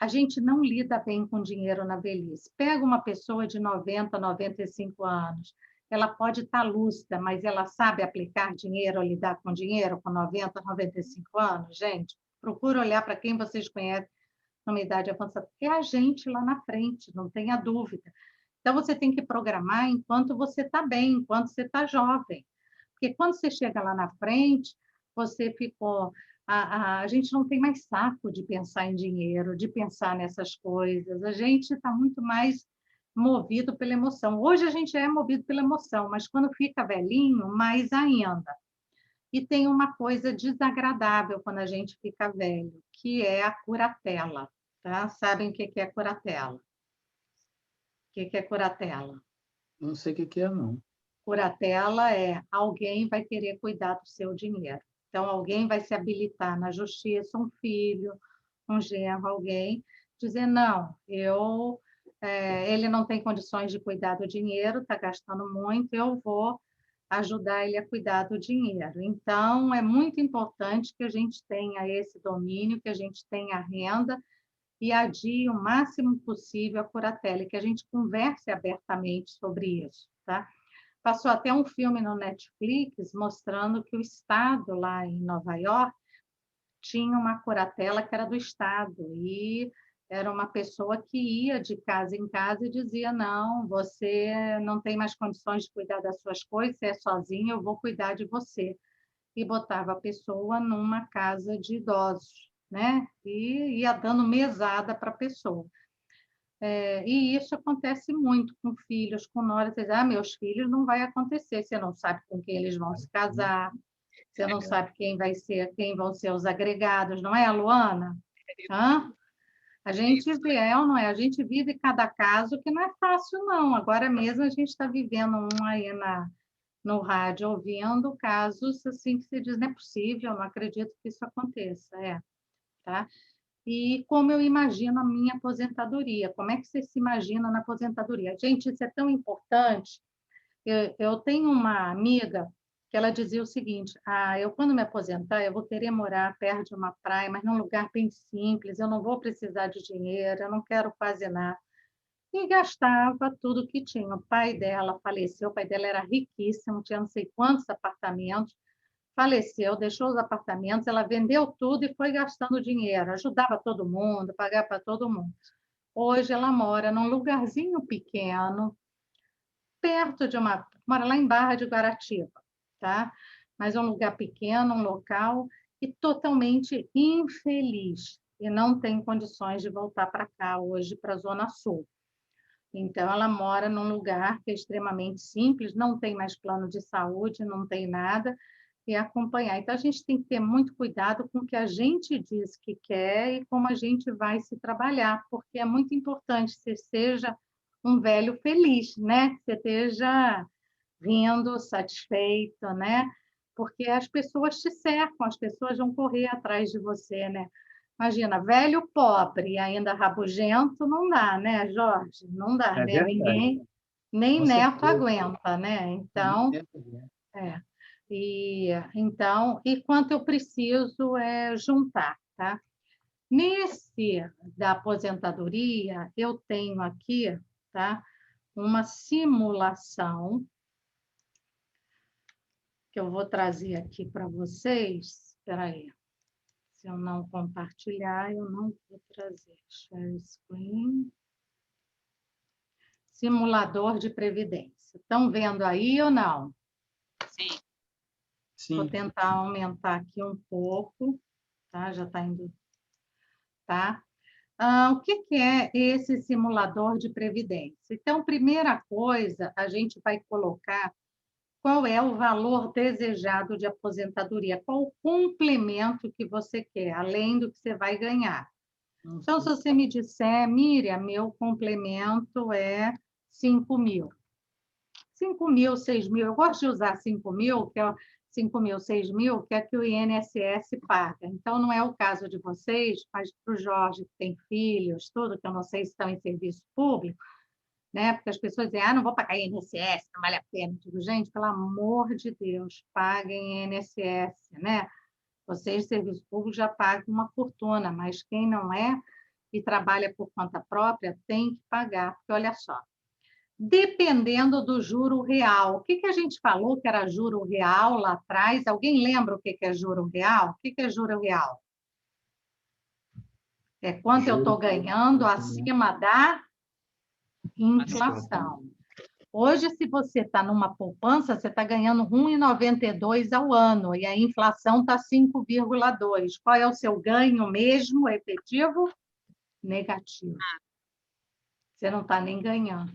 Speaker 1: a gente não lida bem com dinheiro na velhice. Pega uma pessoa de 90, 95 anos, ela pode estar lúcida, mas ela sabe aplicar dinheiro, lidar com dinheiro com 90, 95 anos? Gente, procura olhar para quem vocês conhecem numa idade avançada, porque é a gente lá na frente, não tenha dúvida. Então, você tem que programar enquanto você está bem, enquanto você está jovem. Porque quando você chega lá na frente, você ficou... A gente não tem mais saco de pensar em dinheiro, de pensar nessas coisas. A gente está muito mais movido pela emoção. Hoje a gente é movido pela emoção, mas quando fica velhinho, mais ainda. E tem uma coisa desagradável quando a gente fica velho, que é a curatela. Tá? Sabem o que é curatela? O que é curatela?
Speaker 3: Não sei o que é, não.
Speaker 1: Curatela é alguém vai querer cuidar do seu dinheiro. Então, alguém vai se habilitar na justiça, um filho, um genro, alguém, dizer, não, ele não tem condições de cuidar do dinheiro, está gastando muito, eu vou ajudar ele a cuidar do dinheiro. Então, é muito importante que a gente tenha esse domínio, que a gente tenha renda e adie o máximo possível a curatela, e que a gente converse abertamente sobre isso, tá? Passou até um filme no Netflix mostrando que o Estado, lá em Nova York, tinha uma curatela que era do Estado, e era uma pessoa que ia de casa em casa e dizia, não, você não tem mais condições de cuidar das suas coisas, você é sozinho, eu vou cuidar de você. E botava a pessoa numa casa de idosos, né? E ia dando mesada para a pessoa. E isso acontece muito com filhos, com noras. Meus filhos não vai acontecer, você não sabe com quem eles vão se casar, Você não sabe quem vão ser os agregados, não é, Luana? Hã? A gente vê, não é? A gente vive cada caso que não é fácil, não. Agora mesmo a gente está vivendo um aí no rádio, ouvindo casos assim que se diz, não é possível, não acredito que isso aconteça. Tá? E como eu imagino a minha aposentadoria, como é que você se imagina na aposentadoria? Gente, isso é tão importante. Eu tenho uma amiga que ela dizia o seguinte: eu quando me aposentar, eu vou querer morar perto de uma praia, mas num lugar bem simples, eu não vou precisar de dinheiro, eu não quero quase nada. E gastava tudo que tinha. O pai dela faleceu, o pai dela era riquíssimo, tinha não sei quantos apartamentos, faleceu, deixou os apartamentos, ela vendeu tudo e foi gastando dinheiro, ajudava todo mundo, pagava para todo mundo. Hoje ela mora num lugarzinho pequeno, perto de mora lá em Barra de Guaratiba, tá? Mas é um lugar pequeno, um local e totalmente infeliz e não tem condições de voltar para cá hoje, para a Zona Sul. Então, ela mora num lugar que é extremamente simples, não tem mais plano de saúde, não tem nada, e acompanhar. Então, a gente tem que ter muito cuidado com o que a gente diz que quer e como a gente vai se trabalhar, porque é muito importante que você seja um velho feliz, né? Que você esteja rindo, satisfeito, né? Porque as pessoas te cercam, as pessoas vão correr atrás de você, né? Imagina, velho pobre e ainda rabugento, não dá, né, Jorge? Não dá,
Speaker 3: É
Speaker 1: né?
Speaker 3: verdade,
Speaker 1: Ninguém, nem
Speaker 3: com
Speaker 1: neto
Speaker 3: certeza.
Speaker 1: aguenta, né? Então, é. E quanto eu preciso juntar, tá? Nesse da aposentadoria, eu tenho aqui, tá? Uma simulação que eu vou trazer aqui para vocês. Espera aí. Se eu não compartilhar, eu não vou trazer. Share screen. Simulador de previdência. Estão vendo aí ou não?
Speaker 2: Sim.
Speaker 1: Vou tentar aumentar aqui um pouco, tá? Já está indo, tá? O que é esse simulador de previdência? Então, primeira coisa, a gente vai colocar qual é o valor desejado de aposentadoria, qual o complemento que você quer, além do que você vai ganhar. Então, se você me disser, Miriam, meu complemento é 5.000. 5.000, 6.000, eu gosto de usar 5.000, que é 5.000, 6.000, que é que o INSS paga. Então, não é o caso de vocês, mas para o Jorge, que tem filhos, tudo, que eu não sei se estão em serviço público, né? Porque as pessoas dizem, não vou pagar INSS, não vale a pena. Eu digo, gente, pelo amor de Deus, paguem INSS, né? Vocês, de serviço público, já pagam uma fortuna, mas quem não é e trabalha por conta própria tem que pagar, porque olha só, dependendo do juro real. O que a gente falou que era juro real lá atrás? Alguém lembra o que é juro real? O que é juro real? É quanto eu estou ganhando acima da inflação. Hoje, se você está numa poupança, você está ganhando 1,92 ao ano e a inflação está 5,2. Qual é o seu ganho mesmo, efetivo? Negativo. Você não está nem ganhando.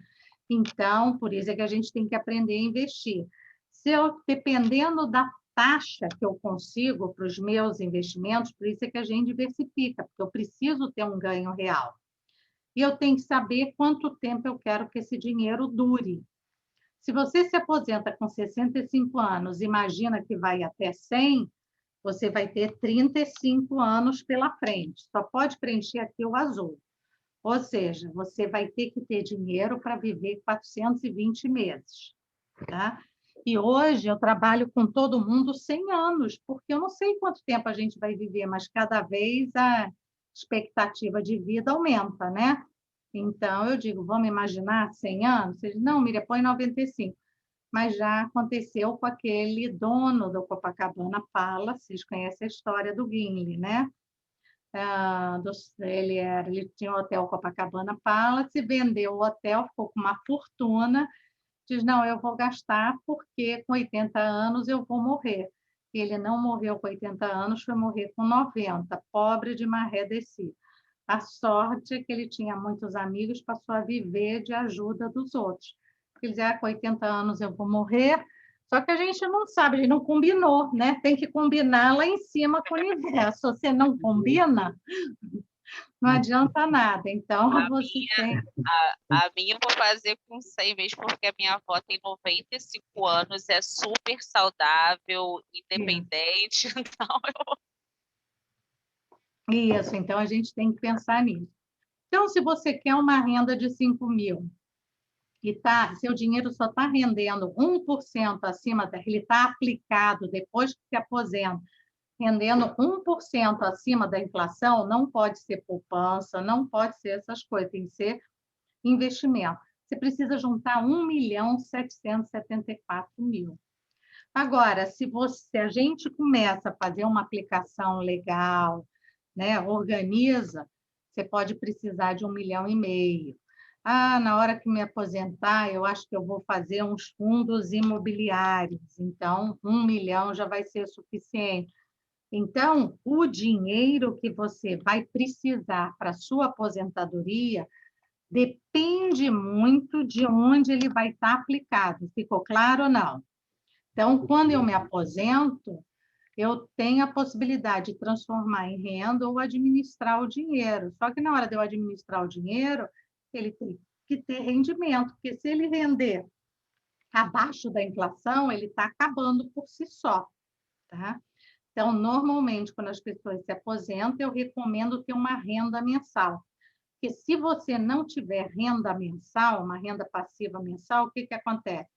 Speaker 1: Então, por isso é que a gente tem que aprender a investir. Dependendo da taxa que eu consigo para os meus investimentos, por isso é que a gente diversifica, porque eu preciso ter um ganho real. E eu tenho que saber quanto tempo eu quero que esse dinheiro dure. Se você se aposenta com 65 anos, imagina que vai até 100, você vai ter 35 anos pela frente. Só pode preencher aqui o azul. Ou seja, você vai ter que ter dinheiro para viver 420 meses. Tá? E hoje eu trabalho com todo mundo 100 anos, porque eu não sei quanto tempo a gente vai viver, mas cada vez a expectativa de vida aumenta, né? Então, eu digo, vamos imaginar 100 anos? Vocês, não, Miriam, põe 95. Mas já aconteceu com aquele dono do Copacabana Palace, vocês conhecem a história do Gimli, né? Ele tinha o hotel Copacabana Palace, vendeu o hotel, ficou com uma fortuna, diz, não, eu vou gastar porque com 80 anos eu vou morrer. Ele não morreu com 80 anos, foi morrer com 90, pobre de maré descida. A sorte é que ele tinha muitos amigos, passou a viver de ajuda dos outros. Ele dizia, com 80 anos eu vou morrer, Só que a gente não sabe, a gente não combinou, né? Tem que combinar lá em cima com o universo. Se você não combina, não adianta nada. Então,
Speaker 2: A
Speaker 1: você tem...
Speaker 2: A minha eu vou fazer com 100 meses, porque a minha avó tem 95 anos, é super saudável, independente. Então,
Speaker 1: Isso, então a gente tem que pensar nisso. Então, se você quer uma renda de 5 mil e seu dinheiro só está rendendo 1% acima, ele está aplicado depois que se aposenta, rendendo 1% acima da inflação, não pode ser poupança, não pode ser essas coisas, tem que ser investimento. Você precisa juntar 1.774.000. Agora, se a gente começa a fazer uma aplicação legal, né, organiza, você pode precisar de 1,5 milhão. Ah, na hora que me aposentar, eu acho que eu vou fazer uns fundos imobiliários, então 1 milhão já vai ser suficiente. Então, o dinheiro que você vai precisar para a sua aposentadoria depende muito de onde ele vai estar aplicado. Ficou claro ou não? Então, quando eu me aposento, eu tenho a possibilidade de transformar em renda ou administrar o dinheiro. Só que na hora de eu administrar o dinheiro, ele tem que ter rendimento, porque se ele render abaixo da inflação, ele está acabando por si só, tá? Então, normalmente, quando as pessoas se aposentam, eu recomendo ter uma renda mensal. Porque se você não tiver renda mensal, uma renda passiva mensal, o que acontece?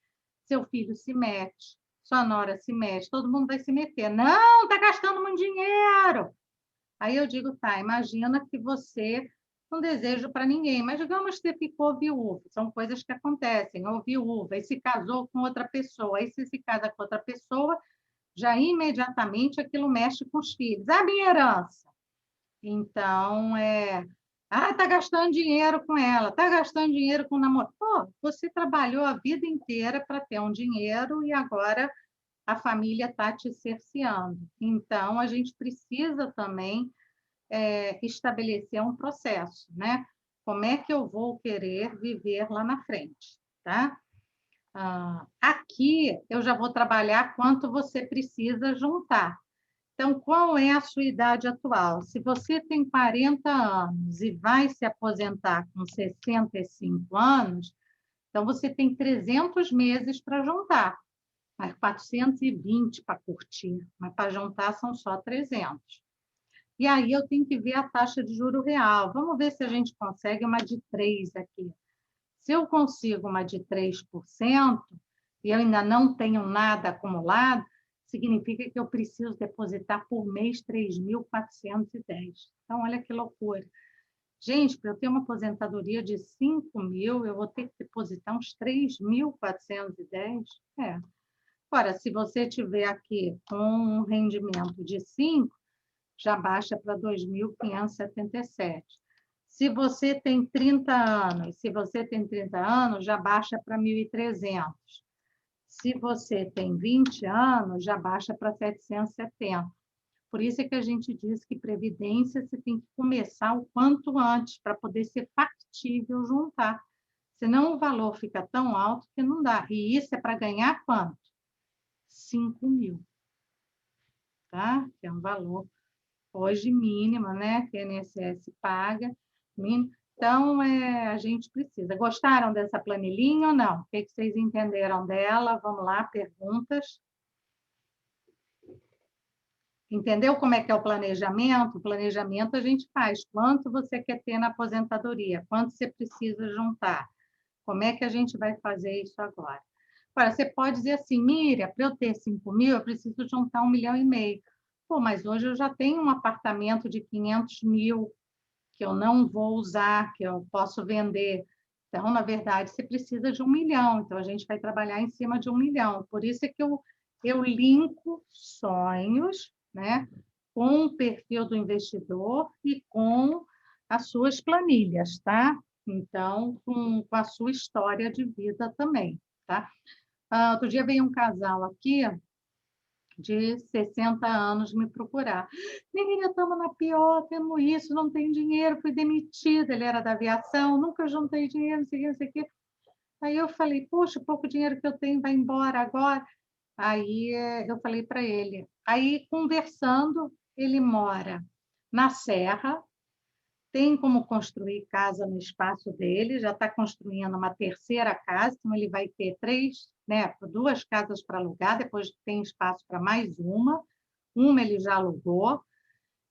Speaker 1: Seu filho se mete, sua nora se mete, todo mundo vai se meter. Não, está gastando muito dinheiro. Aí eu digo, tá, imagina que você não deseja para ninguém, mas digamos que você ficou viúva, são coisas que acontecem, ou viúva, e se casou com outra pessoa, aí se casa com outra pessoa, já imediatamente aquilo mexe com os filhos. A minha herança. Então, tá gastando dinheiro com ela, tá gastando dinheiro com o namorado. Pô, você trabalhou a vida inteira para ter um dinheiro e agora a família está te cerceando. Então, a gente precisa também estabelecer um processo, né? Como é que eu vou querer viver lá na frente, tá? Aqui eu já vou trabalhar quanto você precisa juntar. Então, qual é a sua idade atual? Se você tem 40 anos e vai se aposentar com 65 anos, então você tem 300 meses para juntar, mas 420 para curtir, mas para juntar são só 300. E aí eu tenho que ver a taxa de juro real. Vamos ver se a gente consegue uma de 3 aqui. Se eu consigo uma de 3% e eu ainda não tenho nada acumulado, significa que eu preciso depositar por mês 3.410. Então, olha que loucura. Gente, para eu ter uma aposentadoria de 5 mil, eu vou ter que depositar uns 3.410? Agora, se você tiver aqui com um rendimento de 5, já baixa para 2.577. Se você tem 30 anos, já baixa para 1.300. Se você tem 20 anos, já baixa para 770. Por isso é que a gente diz que previdência você tem que começar o quanto antes, para poder ser factível juntar. Senão o valor fica tão alto que não dá. E isso é para ganhar quanto? 5 mil. Tá? Que é um valor hoje mínimo, né? Que a INSS paga. Mínimo. Então, a gente precisa. Gostaram dessa planilhinha ou não? O que vocês entenderam dela? Vamos lá, perguntas. Entendeu como é que é o planejamento? O planejamento a gente faz. Quanto você quer ter na aposentadoria? Quanto você precisa juntar? Como é que a gente vai fazer isso agora? Agora, você pode dizer assim, Miriam, para eu ter 5 mil, eu preciso juntar 1,5 milhão. Pô, mas hoje eu já tenho um apartamento de 500 mil que eu não vou usar, que eu posso vender. Então, na verdade, você precisa de 1 milhão. Então, a gente vai trabalhar em cima de 1 milhão. Por isso é que eu linko sonhos, né, com o perfil do investidor e com as suas planilhas, tá? Então, com a sua história de vida também, tá? Outro dia veio um casal aqui de 60 anos me procurar. Menina, estamos na pior, temos isso, não tem dinheiro, fui demitida. Ele era da aviação, nunca juntei dinheiro, não sei o que, não sei o que. Aí eu falei, poxa, o pouco dinheiro que eu tenho vai embora agora. Aí eu falei para ele. Aí, conversando, ele mora na Serra, tem como construir casa no espaço dele, já está construindo uma terceira casa, então ele vai ter 3, né, 2 casas para alugar, depois tem espaço para mais uma ele já alugou,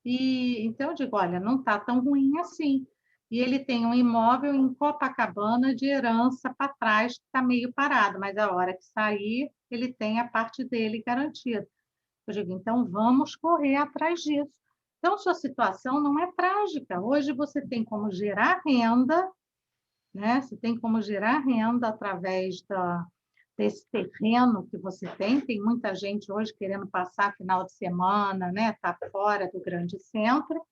Speaker 1: e então eu digo, olha, não está tão ruim assim. E ele tem um imóvel em Copacabana de herança para trás, que está meio parado, mas a hora que sair, ele tem a parte dele garantida. Eu digo, então vamos correr atrás disso. Então, sua situação não é trágica. Hoje você tem como gerar renda, né? Você tem como gerar renda através desse terreno que você tem. Tem muita gente hoje querendo passar final de semana, né? Tá fora do grande centro.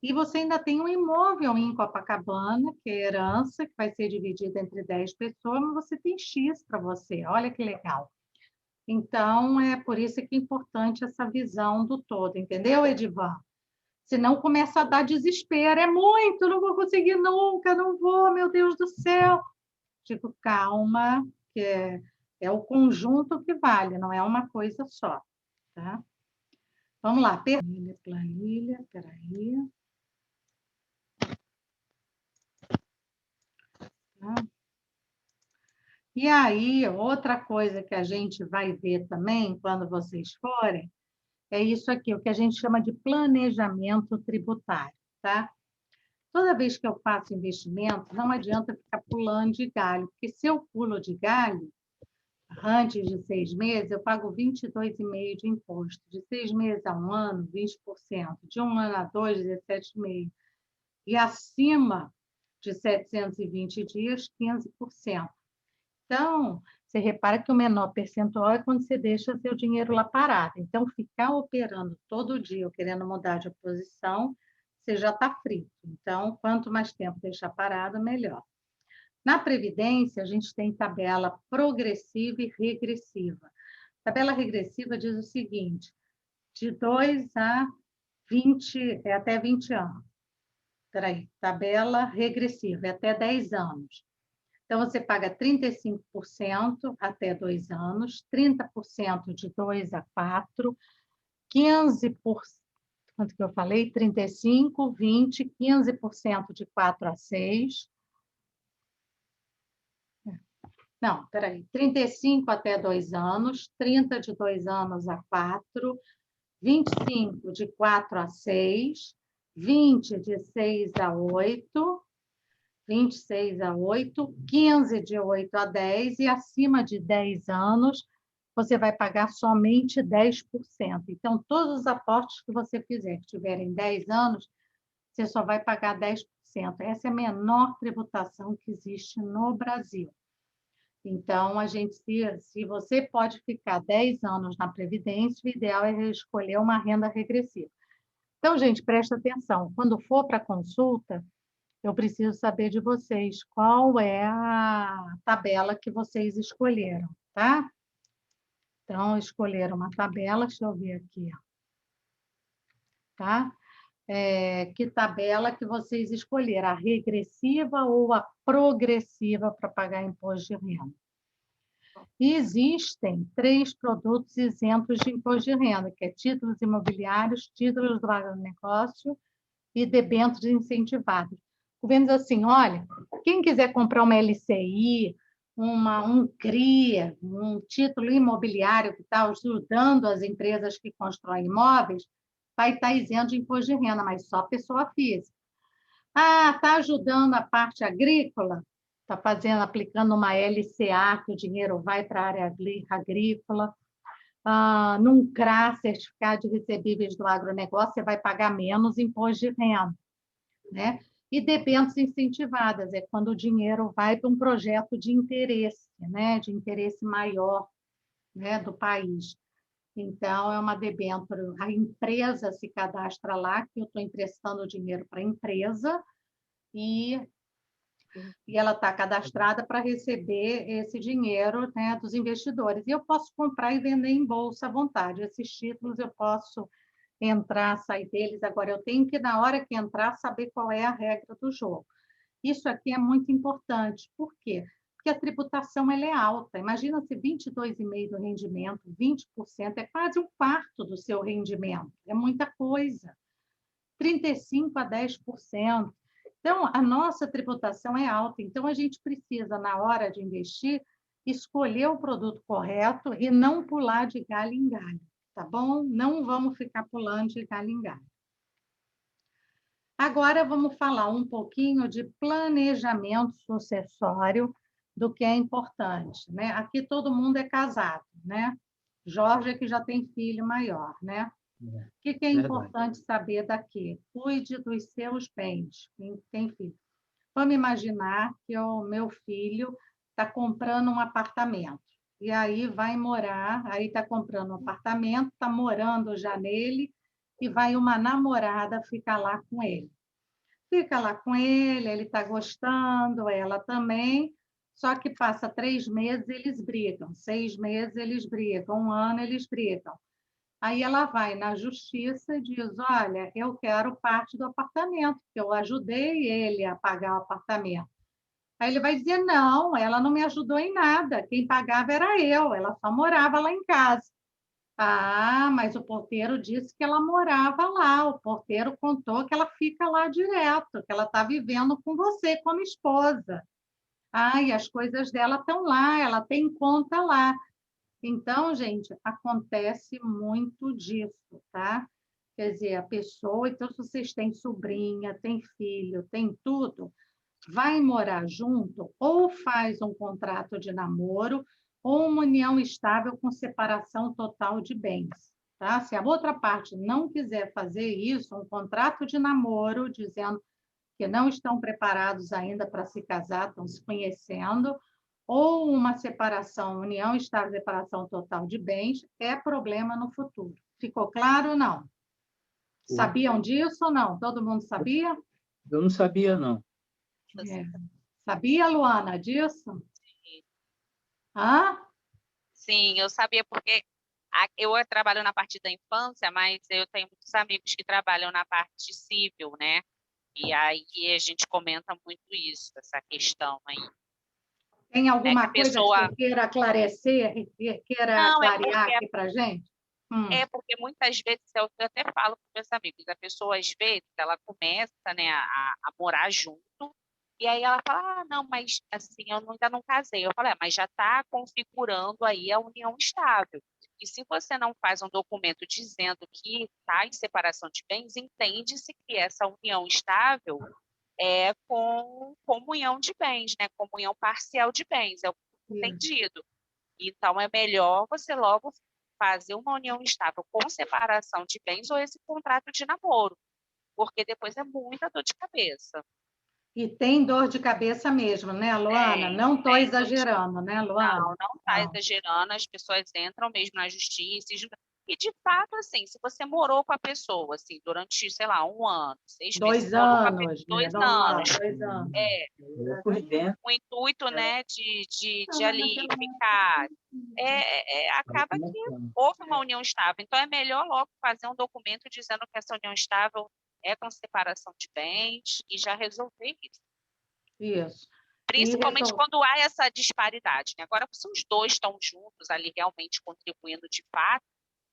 Speaker 1: E você ainda tem um imóvel em Copacabana, que é herança, que vai ser dividida entre 10 pessoas, mas você tem X para você. Olha que legal. Então, é por isso que é importante essa visão do todo, entendeu, Edivan? Senão começa a dar desespero. É muito, não vou conseguir nunca, não vou, meu Deus do céu. Digo, calma, que é o conjunto que vale, não é uma coisa só. Tá? Vamos lá, planilha, peraí. Tá? E aí, outra coisa que a gente vai ver também, quando vocês forem, é isso aqui, o que a gente chama de planejamento tributário, tá? Toda vez que eu faço investimento, não adianta ficar pulando de galho, porque se eu pulo de galho, antes de 6 meses, eu pago 22,5% de imposto. De 6 meses a 1 ano, 20%. De 1 ano a 2, 17,5%. E acima de 720 dias, 15%. Então, você repara que o menor percentual é quando você deixa seu dinheiro lá parado. Então, ficar operando todo dia ou querendo mudar de posição, você já está frito. Então, quanto mais tempo deixar parado, melhor. Na Previdência, a gente tem tabela progressiva e regressiva. Tabela regressiva diz o seguinte, de 2 a 20, até 20 anos. Peraí, tabela regressiva, é até 10 anos. Então, você paga 35% até 2 anos, 30% de 2 a 4, 15%, quanto que eu falei? 35%, 20%, 15% de 4 a 6. Não, peraí, 35% até 2 anos, 30% de 2 anos a 4, 25% de 4 a 6, 20% de 6 a 8, 26 a 8, 15 de 8 a 10 e acima de 10 anos você vai pagar somente 10%. Então, todos os aportes que você fizer, que tiverem 10 anos, você só vai pagar 10%. Essa é a menor tributação que existe no Brasil. Então, se você pode ficar 10 anos na Previdência, o ideal é escolher uma renda regressiva. Então, gente, presta atenção. Quando for para consulta, eu preciso saber de vocês qual é a tabela que vocês escolheram, tá? Então, escolheram uma tabela, deixa eu ver aqui, tá? Que tabela que vocês escolheram, a regressiva ou a progressiva para pagar imposto de renda? E existem 3 produtos isentos de imposto de renda, que é títulos imobiliários, títulos do agronegócio e debêntures incentivados. O governo diz assim, olha, quem quiser comprar uma LCI, um CRIA, um título imobiliário que está ajudando as empresas que constroem imóveis, vai estar isento de imposto de renda, mas só pessoa física. Ah, está ajudando a parte agrícola? Está aplicando uma LCA, que o dinheiro vai para a área agrícola. Num CRA, Certificado de Recebíveis do Agronegócio, você vai pagar menos imposto de renda. Né? E debêntures incentivadas, é quando o dinheiro vai para um projeto de interesse, né? De interesse maior, né? Do país. Então, é uma debênture, a empresa se cadastra lá, que eu estou emprestando dinheiro para a empresa, e ela está cadastrada para receber esse dinheiro, né, dos investidores. E eu posso comprar e vender em bolsa à vontade. Esses títulos eu posso entrar, sair deles. Agora, eu tenho que, na hora que entrar, saber qual é a regra do jogo. Isso aqui é muito importante. Por quê? porque a tributação ela é alta. Imagina se 22,5% do rendimento, 20%, é quase um quarto do seu rendimento. É muita coisa. 35% a 10%. Então, a nossa tributação é alta. Então, a gente precisa, na hora de investir, escolher o produto correto e não pular de galho em galho, tá bom? Não vamos ficar pulando de galho em galho. Agora, vamos falar um pouquinho de planejamento sucessório, do que é importante, né? Aqui todo mundo é casado, né? Jorge é que já tem filho maior, né? O que é importante saber daqui? Cuide dos seus bens, quem tem filho. Vamos imaginar que o meu filho está comprando um apartamento, e aí vai morar, aí está comprando um apartamento, está morando já nele, e vai uma namorada ficar lá com ele. Fica lá com ele está gostando, ela também, só que passa 3 meses, eles brigam, 6 meses eles brigam, 1 ano eles brigam. Aí ela vai na justiça e diz, olha, eu quero parte do apartamento, porque eu ajudei ele a pagar o apartamento. Aí ele vai dizer, não, ela não me ajudou em nada, quem pagava era eu, ela só morava lá em casa. Ah, mas o porteiro disse que ela morava lá, o porteiro contou que ela fica lá direto, que ela está vivendo com você como esposa. Ah, e as coisas dela estão lá, ela tem conta lá. Então, gente, acontece muito disso, tá? Quer dizer, a pessoa, então, se vocês têm sobrinha, tem filho, tem tudo, vai morar junto, ou faz um contrato de namoro, ou uma união estável com separação total de bens, tá? Se a outra parte não quiser fazer isso, um contrato de namoro, dizendo que não estão preparados ainda para se casar, estão se conhecendo, ou uma separação, união estável, separação total de bens, é problema no futuro. Ficou claro ou não? Sabiam disso ou não? Todo mundo sabia?
Speaker 3: Eu não sabia, não.
Speaker 1: É. Sabia, Luana, disso?
Speaker 2: Sim.
Speaker 1: Hã?
Speaker 2: Sim, eu sabia porque eu trabalho na parte da infância, mas eu tenho muitos amigos que trabalham na parte civil, né? E aí a gente comenta muito isso, essa questão aí.
Speaker 1: Tem
Speaker 2: Né,
Speaker 1: alguma
Speaker 2: que a
Speaker 1: coisa
Speaker 2: pessoa...
Speaker 1: que você queira esclarecer, queira
Speaker 2: Não,
Speaker 1: clarear aqui para a gente?
Speaker 2: É porque muitas vezes, eu até falo com meus amigos, a pessoa às vezes ela começa, né, a morar junto, e aí ela fala, ah, não, mas assim, eu ainda não casei. Eu falo, mas já está configurando aí a união estável. E se você não faz um documento dizendo que está em separação de bens, entende-se que essa união estável é com comunhão de bens, né, comunhão parcial de bens, é o entendido. Então, é melhor você logo fazer uma união estável com separação de bens ou esse contrato de namoro, porque depois é muita dor de cabeça.
Speaker 1: E tem dor de cabeça mesmo, né, Luana? Não estou exagerando, né, Luana?
Speaker 2: Não está exagerando, as pessoas entram mesmo na justiça. E, de fato, assim, se você morou com a pessoa, assim, durante, sei lá, 1 ano, 6 meses,
Speaker 1: 2
Speaker 2: morou com a
Speaker 1: anos,
Speaker 2: pessoa,
Speaker 1: né?
Speaker 2: 2
Speaker 1: Normal,
Speaker 2: anos.
Speaker 1: 2 anos.
Speaker 2: O intuito, né, de ali ficar, acaba que houve uma união estável. Então, é melhor logo fazer um documento dizendo que essa união estável é com separação de bens e já resolver isso.
Speaker 1: Isso.
Speaker 2: Principalmente quando há essa disparidade, né? Agora, se os dois estão juntos ali realmente contribuindo de fato,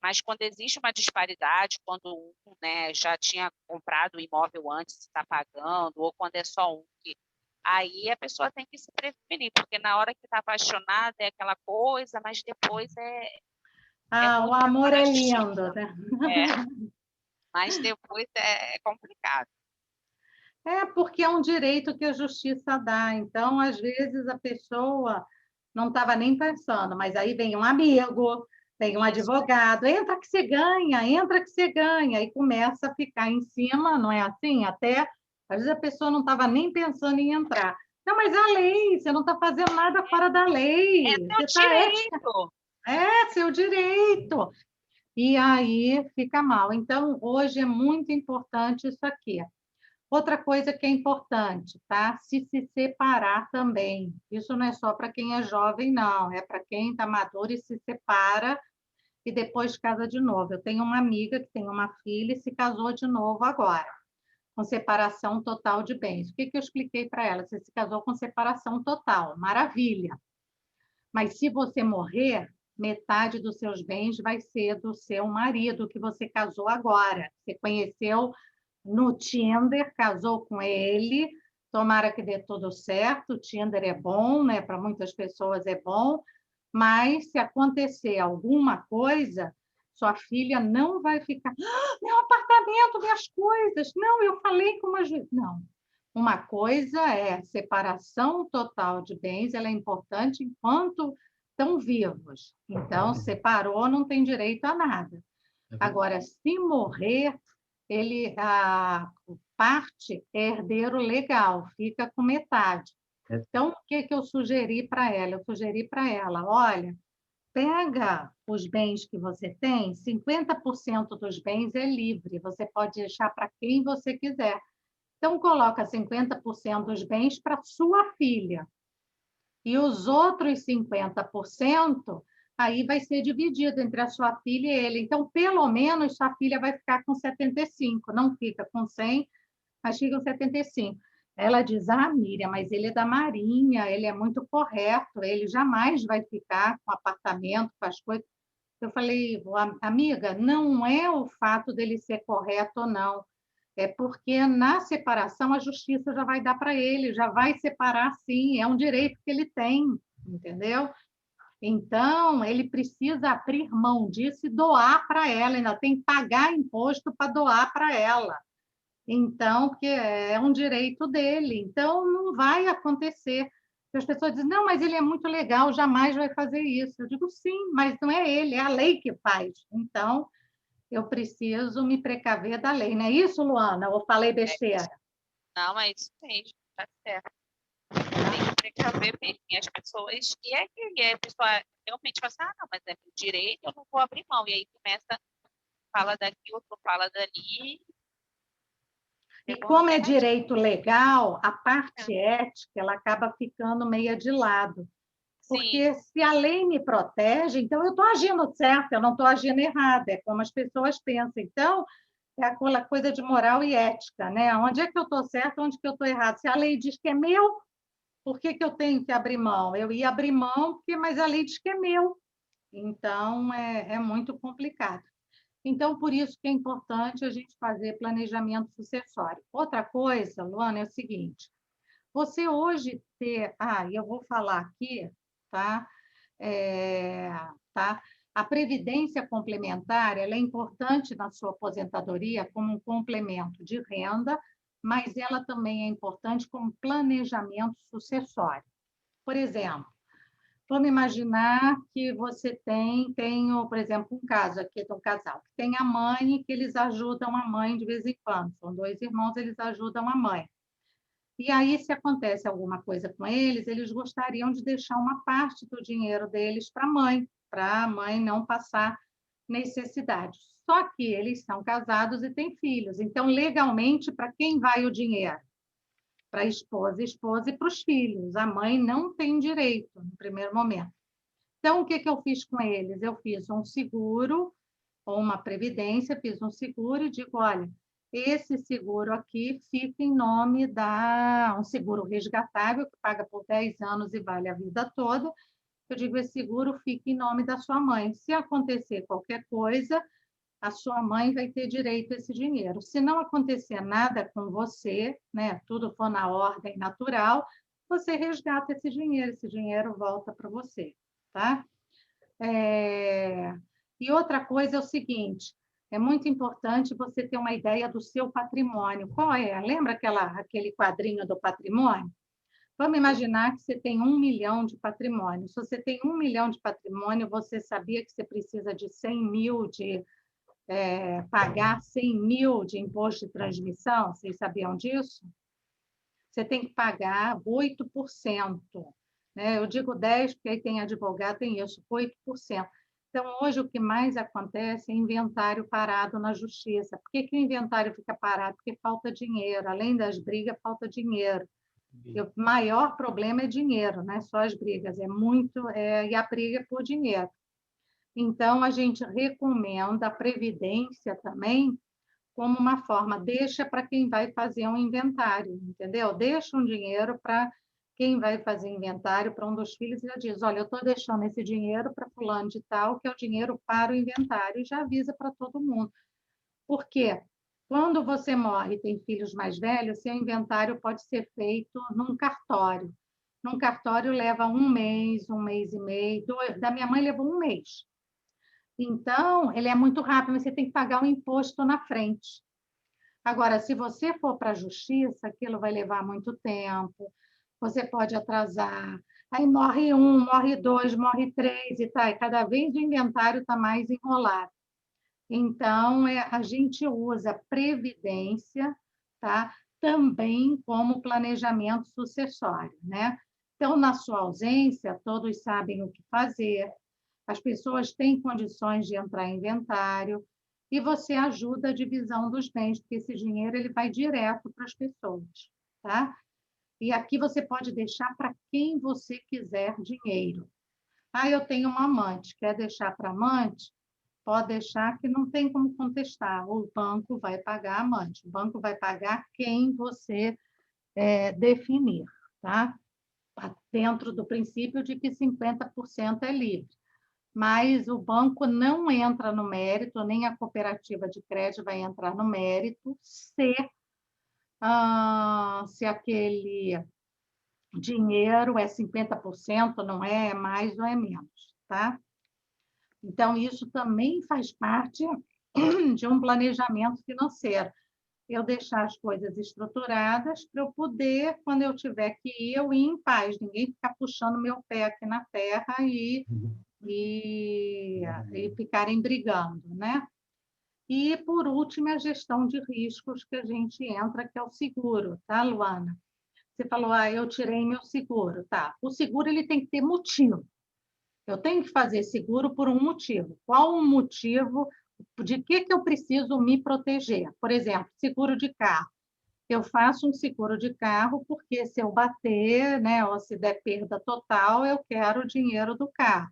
Speaker 2: mas quando existe uma disparidade, quando um, né, já tinha comprado o imóvel antes e está pagando, ou quando é só um que... Aí a pessoa tem que se prevenir, porque na hora que está apaixonada é aquela coisa, mas depois
Speaker 1: o amor é lindo, né?
Speaker 2: Mas depois é complicado.
Speaker 1: É porque é um direito que a justiça dá. Então, às vezes, a pessoa não estava nem pensando, mas aí vem um amigo, vem um advogado, entra que você ganha, entra que você ganha, e começa a ficar em cima, não é assim? Até, às vezes, a pessoa não estava nem pensando em entrar. Não, mas a lei, você não está fazendo nada fora da lei.
Speaker 2: É seu direito.
Speaker 1: É seu direito. E aí fica mal. Então, hoje é muito importante isso aqui. Outra coisa que é importante, tá? Se separar também. Isso não é só para quem é jovem, não. É para quem está maduro e se separa e depois casa de novo. Eu tenho uma amiga que tem uma filha e se casou de novo agora. com separação total de bens. O que eu expliquei para ela? Você se casou com separação total, maravilha. Mas se você morrer, metade dos seus bens vai ser do seu marido, que você casou agora. Você conheceu no Tinder, casou com ele, tomara que dê tudo certo. O Tinder é bom, né? Para muitas pessoas é bom, mas se acontecer alguma coisa, sua filha não vai ficar, meu apartamento, minhas coisas. Não, eu falei com uma juíza. Não. Uma coisa é separação total de bens, ela é importante enquanto estão vivos. Então, separou, não tem direito a nada. Agora, se morrer, a parte é herdeiro legal, fica com metade. Então, o que eu sugeri para ela? Eu sugeri para ela, olha, pega os bens que você tem, 50% dos bens é livre, você pode deixar para quem você quiser. Então, coloca 50% dos bens para sua filha. E os outros 50%, aí vai ser dividido entre a sua filha e ele. Então, pelo menos, sua filha vai ficar com 75, não fica com 100, mas fica com 75. Ela diz, Miriam, mas ele é da Marinha, ele é muito correto, ele jamais vai ficar com apartamento, com as coisas. Eu falei, amiga, não é o fato dele ser correto ou não, é porque na separação a justiça já vai dar para ele, já vai separar sim, é um direito que ele tem, entendeu? Então, ele precisa abrir mão disso e doar para ela, ainda tem que pagar imposto para doar para ela. Então, porque é um direito dele. Então, não vai acontecer. As pessoas dizem, não, mas ele é muito legal, jamais vai fazer isso. Eu digo, sim, mas não é ele, é a lei que faz. Então, eu preciso me precaver da lei. Não é isso, Luana? Ou falei besteira?
Speaker 2: Não, é isso mesmo, tá certo. Tem que precaver mesmo. E as pessoas... E a pessoa realmente fala assim, não, mas é meu direito, eu não vou abrir mão. E aí começa, fala daqui, outro fala dali.
Speaker 1: E como é direito legal, a parte ética ela acaba ficando meia de lado. Porque se a lei me protege, então eu estou agindo certo, eu não estou agindo errado, é como as pessoas pensam. Então, é aquela coisa de moral e ética, né? Onde é que eu estou certo, onde que eu estou errado? Se a lei diz que é meu, por que eu tenho que abrir mão? Eu ia abrir mão, mas a lei diz que é meu. Então, é muito complicado. Então, por isso que é importante a gente fazer planejamento sucessório. Outra coisa, Luana, é o seguinte, você hoje ter... eu vou falar aqui, tá? Tá? A previdência complementar ela é importante na sua aposentadoria como um complemento de renda, mas ela também é importante como planejamento sucessório. Por exemplo, vamos imaginar que você tem, por exemplo, um caso aqui de um casal, que tem a mãe e que eles ajudam a mãe de vez em quando. São 2 irmãos, eles ajudam a mãe. E aí, se acontece alguma coisa com eles, eles gostariam de deixar uma parte do dinheiro deles para a mãe não passar necessidade. Só que eles são casados e têm filhos. Então, legalmente, para quem vai o dinheiro? Para a esposa e para os filhos. A mãe não tem direito no primeiro momento. Então, o que eu fiz com eles? Eu fiz um seguro ou uma previdência, fiz um seguro e digo, olha, esse seguro aqui fica em nome um seguro resgatável, que paga por 10 anos e vale a vida toda. Eu digo, esse seguro fica em nome da sua mãe. Se acontecer qualquer coisa, a sua mãe vai ter direito a esse dinheiro. Se não acontecer nada com você, né, tudo for na ordem natural, você resgata esse dinheiro volta para você, tá? E outra coisa é o seguinte, é muito importante você ter uma ideia do seu patrimônio. Qual é? Lembra aquele quadrinho do patrimônio? Vamos imaginar que você tem 1 milhão de patrimônio. Se você tem 1 milhão de patrimônio, você sabia que você precisa de 100 mil pagar 100 mil de imposto de transmissão? Vocês sabiam disso? Você tem que pagar 8%. Né? Eu digo 10%, porque aí tem advogado, tem isso, 8%. Então, hoje, o que mais acontece é inventário parado na justiça. Por que o inventário fica parado? Porque falta dinheiro. Além das brigas, falta dinheiro. E o maior problema é dinheiro, não é só as brigas, e a briga é por dinheiro. Então, a gente recomenda a previdência também como uma forma, deixa para quem vai fazer um inventário, entendeu? Deixa um dinheiro para quem vai fazer inventário para um dos filhos e já diz, olha, eu estou deixando esse dinheiro para fulano de tal, que é o dinheiro para o inventário, e já avisa para todo mundo. Por quê? Quando você morre e tem filhos mais velhos, seu inventário pode ser feito num cartório. Num cartório leva um mês e meio. Da minha mãe levou um mês. Então, ele é muito rápido, mas você tem que pagar o imposto na frente. Agora, se você for para a justiça, aquilo vai levar muito tempo, você pode atrasar. Aí morre um, morre dois, morre três e tá. E cada vez o inventário está mais enrolado. Então, a gente usa previdência, tá? Também como planejamento sucessório, né? Então, na sua ausência, todos sabem o que fazer, as pessoas têm condições de entrar em inventário e você ajuda a divisão dos bens, porque esse dinheiro ele vai direto para as pessoas, tá? E aqui você pode deixar para quem você quiser dinheiro. Ah, eu tenho uma amante, quer deixar para amante? Pode deixar que não tem como contestar. O banco vai pagar a amante, o banco vai pagar quem você definir, tá? Dentro do princípio de que 50% é livre. Mas o banco não entra no mérito, nem a cooperativa de crédito vai entrar no mérito, se aquele dinheiro é 50%, não é mais ou é menos, tá? Então, isso também faz parte de um planejamento financeiro. Eu deixar as coisas estruturadas para eu poder, quando eu tiver que ir, eu ir em paz, ninguém ficar puxando meu pé aqui na terra e ficarem brigando, né? E, por último, a gestão de riscos que a gente entra, que é o seguro, tá, Luana? Você falou, eu tirei meu seguro, tá? O seguro ele tem que ter motivo. Eu tenho que fazer seguro por um motivo. Qual o motivo? De que eu preciso me proteger? Por exemplo, seguro de carro. Eu faço um seguro de carro porque se eu bater, né, ou se der perda total, eu quero o dinheiro do carro.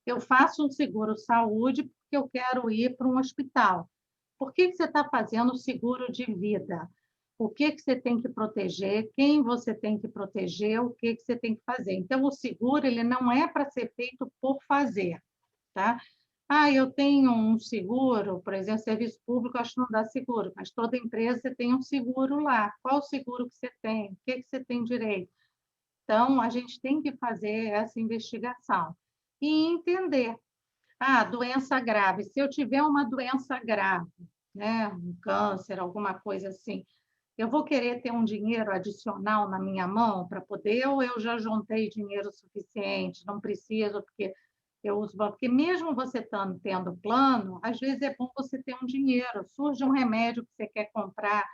Speaker 1: Eu faço um seguro saúde porque eu quero ir para um hospital. Por que você está fazendo seguro de vida? O que você tem que proteger, quem você tem que proteger, o que você tem que fazer. Então, o seguro ele não é para ser feito por fazer, tá? Eu tenho um seguro, por exemplo, serviço público, acho que não dá seguro, mas toda empresa tem um seguro lá. Qual o seguro que você tem? O que você tem direito? Então, a gente tem que fazer essa investigação e entender. Doença grave. Se eu tiver uma doença grave, né, um câncer, alguma coisa assim, eu vou querer ter um dinheiro adicional na minha mão para poder, ou eu já juntei dinheiro suficiente, não preciso, porque eu uso, porque mesmo você tendo plano, às vezes é bom você ter um dinheiro, surge um remédio que você quer comprar,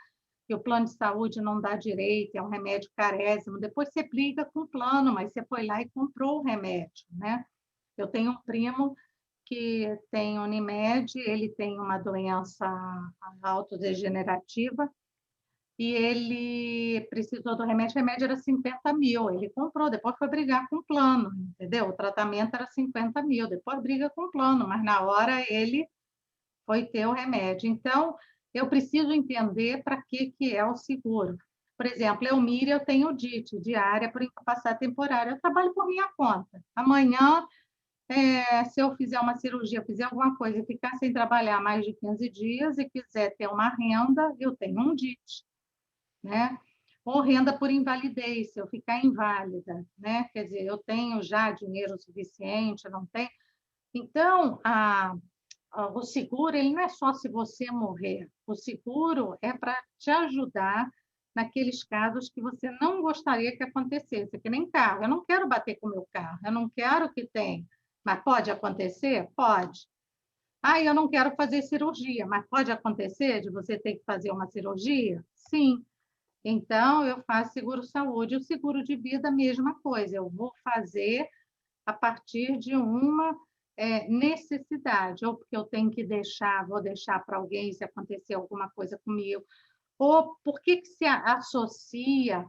Speaker 1: que o plano de saúde não dá direito, é um remédio carésimo, depois você briga com o plano, mas você foi lá e comprou o remédio, né? Eu tenho um primo que tem Unimed, ele tem uma doença autodegenerativa, e ele precisou do remédio, o remédio era 50 mil, ele comprou, depois foi brigar com o plano, entendeu? O tratamento era 50 mil, depois briga com o plano, mas na hora ele foi ter o remédio. Então, eu preciso entender para que é o seguro. Por exemplo, eu tenho DIT, diária por incapacidade temporária, eu trabalho por minha conta. Amanhã, se eu fizer uma cirurgia, fizer alguma coisa e ficar sem trabalhar mais de 15 dias e quiser ter uma renda, eu tenho um DIT, né? Ou renda por invalidez, se eu ficar inválida, né? Quer dizer, eu tenho já dinheiro suficiente, não tenho. Então, o seguro ele não é só se você morrer. O seguro é para te ajudar naqueles casos que você não gostaria que acontecesse, que nem carro. Eu não quero bater com o meu carro, eu não quero que tenha. Mas pode acontecer? Pode. Eu não quero fazer cirurgia, mas pode acontecer de você ter que fazer uma cirurgia? Sim. Então, eu faço seguro-saúde. O seguro de vida, a mesma coisa. Eu vou fazer a partir de uma necessidade, ou porque eu tenho que vou deixar para alguém se acontecer alguma coisa comigo, ou por que se associa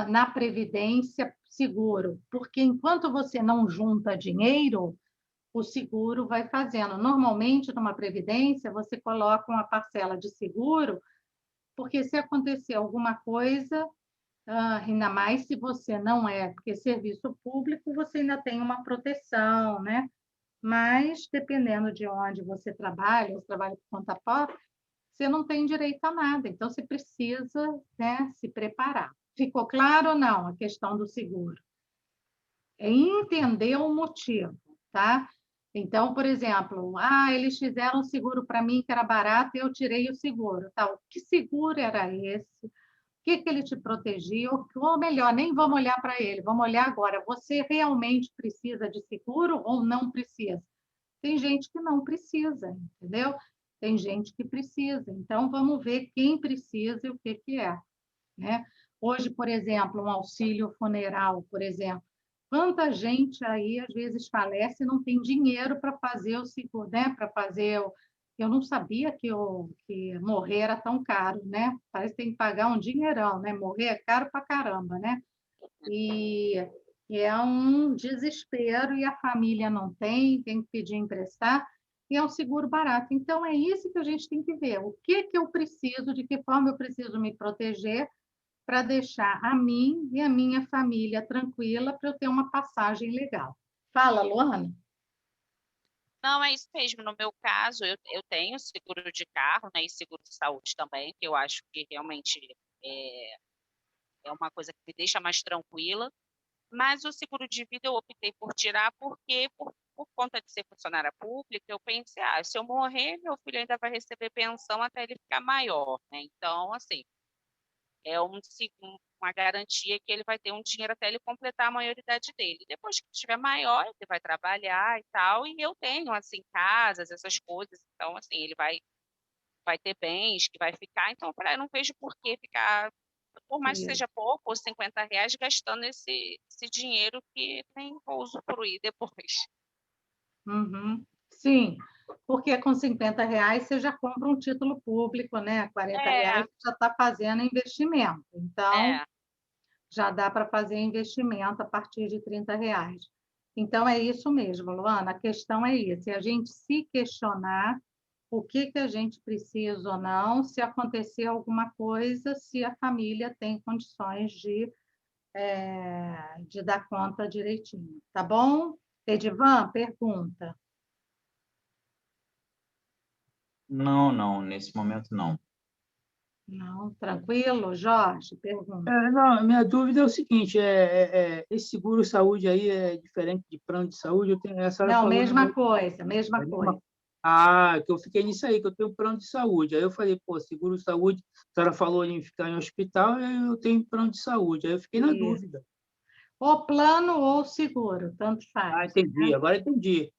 Speaker 1: na Previdência seguro? Porque enquanto você não junta dinheiro, o seguro vai fazendo. Normalmente, numa previdência, você coloca uma parcela de seguro, porque se acontecer alguma coisa, ainda mais se você não é, porque serviço público você ainda tem uma proteção, né? Mas, dependendo de onde você trabalha por conta própria, você não tem direito a nada. Então, você precisa, né, se preparar. Ficou claro ou não a questão do seguro? É entender o motivo, tá? Então, por exemplo, eles fizeram um seguro para mim que era barato e eu tirei o seguro. Tal. Que seguro era esse? O que ele te protegia? Ou melhor, nem vamos olhar para ele, vamos olhar agora. Você realmente precisa de seguro ou não precisa? Tem gente que não precisa, entendeu? Tem gente que precisa. Então, vamos ver quem precisa e o que é, né? Hoje, por exemplo, um auxílio funeral, por exemplo. Quanta gente aí, às vezes, falece e não tem dinheiro para fazer o seguro, né? Para fazer o... Eu não sabia que morrer era tão caro, né? Parece que tem que pagar um dinheirão, né? Morrer é caro para caramba, né? E, e é um desespero e a família não tem que pedir emprestar, e é um seguro barato. Então, é isso que a gente tem que ver. O que eu preciso, de que forma eu preciso me proteger para deixar a mim e a minha família tranquila para eu ter uma passagem legal. Fala, Luana.
Speaker 2: Não, é isso mesmo. No meu caso, eu tenho seguro de carro, né, e seguro de saúde também, que eu acho que realmente é uma coisa que me deixa mais tranquila. Mas o seguro de vida eu optei por tirar porque, por conta de ser funcionária pública, eu pensei, se eu morrer, meu filho ainda vai receber pensão até ele ficar maior, né? Então, assim, é uma garantia que ele vai ter um dinheiro até ele completar a maioridade dele. Depois que estiver maior, ele vai trabalhar e tal, e eu tenho, assim, casas, essas coisas, então, assim, ele vai ter bens que vai ficar, então, eu não vejo por que ficar, por mais que
Speaker 1: Isso.
Speaker 2: seja pouco, ou R$ 50, gastando esse dinheiro que nem vou usufruir depois.
Speaker 1: Uhum. Sim, porque com R$ 50 você já compra um título público, né? R$ 40
Speaker 2: É,
Speaker 1: você já está fazendo investimento. Então,
Speaker 2: é.
Speaker 1: já dá para fazer investimento a partir de R$ 30. Então, é isso mesmo, Luana. A questão é isso, é a gente se questionar o que a gente precisa ou não, se acontecer alguma coisa, se a família tem condições de dar conta direitinho. Tá bom? Edivan, pergunta.
Speaker 4: Não, não, nesse momento não.
Speaker 1: Não, tranquilo, Jorge, pergunta.
Speaker 3: Não, a minha dúvida é o seguinte, esse seguro-saúde aí é diferente de plano de saúde? A senhora
Speaker 1: Não,
Speaker 3: falou no
Speaker 1: mesma
Speaker 3: meu...
Speaker 1: coisa,
Speaker 3: é
Speaker 1: mesma
Speaker 3: a
Speaker 1: coisa.
Speaker 3: mesma... que eu fiquei nisso aí, que eu tenho plano de saúde. Aí eu falei, pô, seguro-saúde, a senhora falou em ficar em hospital, e eu tenho plano de saúde. Aí eu fiquei na
Speaker 1: Isso.
Speaker 3: dúvida.
Speaker 1: Ou plano ou seguro, tanto faz.
Speaker 3: Entendi, agora entendi.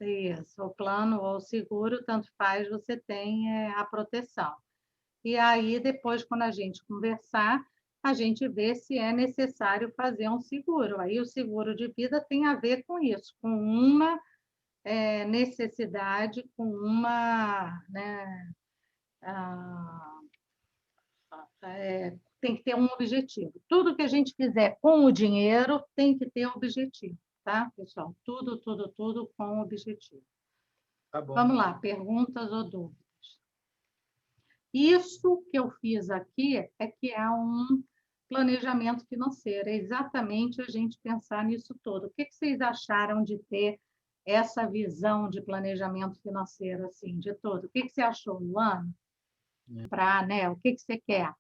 Speaker 1: Isso, o plano ou seguro, tanto faz, você tem a proteção. E aí, depois, quando a gente conversar, a gente vê se é necessário fazer um seguro. Aí, o seguro de vida tem a ver com isso, com uma necessidade, com uma, né, tem que ter um objetivo. Tudo que a gente fizer com o dinheiro tem que ter objetivo, tá, pessoal? Tudo com objetivo.
Speaker 3: Tá bom.
Speaker 1: Vamos lá, perguntas ou dúvidas? Isso que eu fiz aqui é que é um planejamento financeiro, é exatamente a gente pensar nisso todo. O que vocês acharam de ter essa visão de planejamento financeiro, assim, de todo? O que você achou, Luana? Né, o que você quer?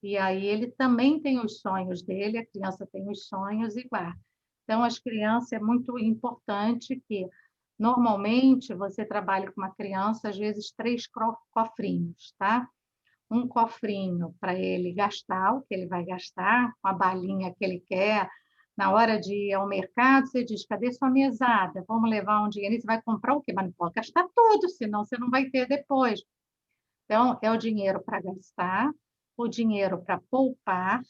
Speaker 1: E aí ele também tem os sonhos dele, a criança tem os sonhos igual. Então, as crianças é muito importante que, normalmente, você trabalha com uma criança, às vezes, 3 cofrinhos, tá? Um cofrinho para ele gastar o que ele vai gastar, com a balinha que ele quer. Na hora de ir ao mercado, você diz, cadê sua mesada? Vamos levar um dinheiro, você vai comprar o quê? Mas não pode gastar tudo, senão você não vai ter depois. Então, é o dinheiro para gastar, o dinheiro para poupar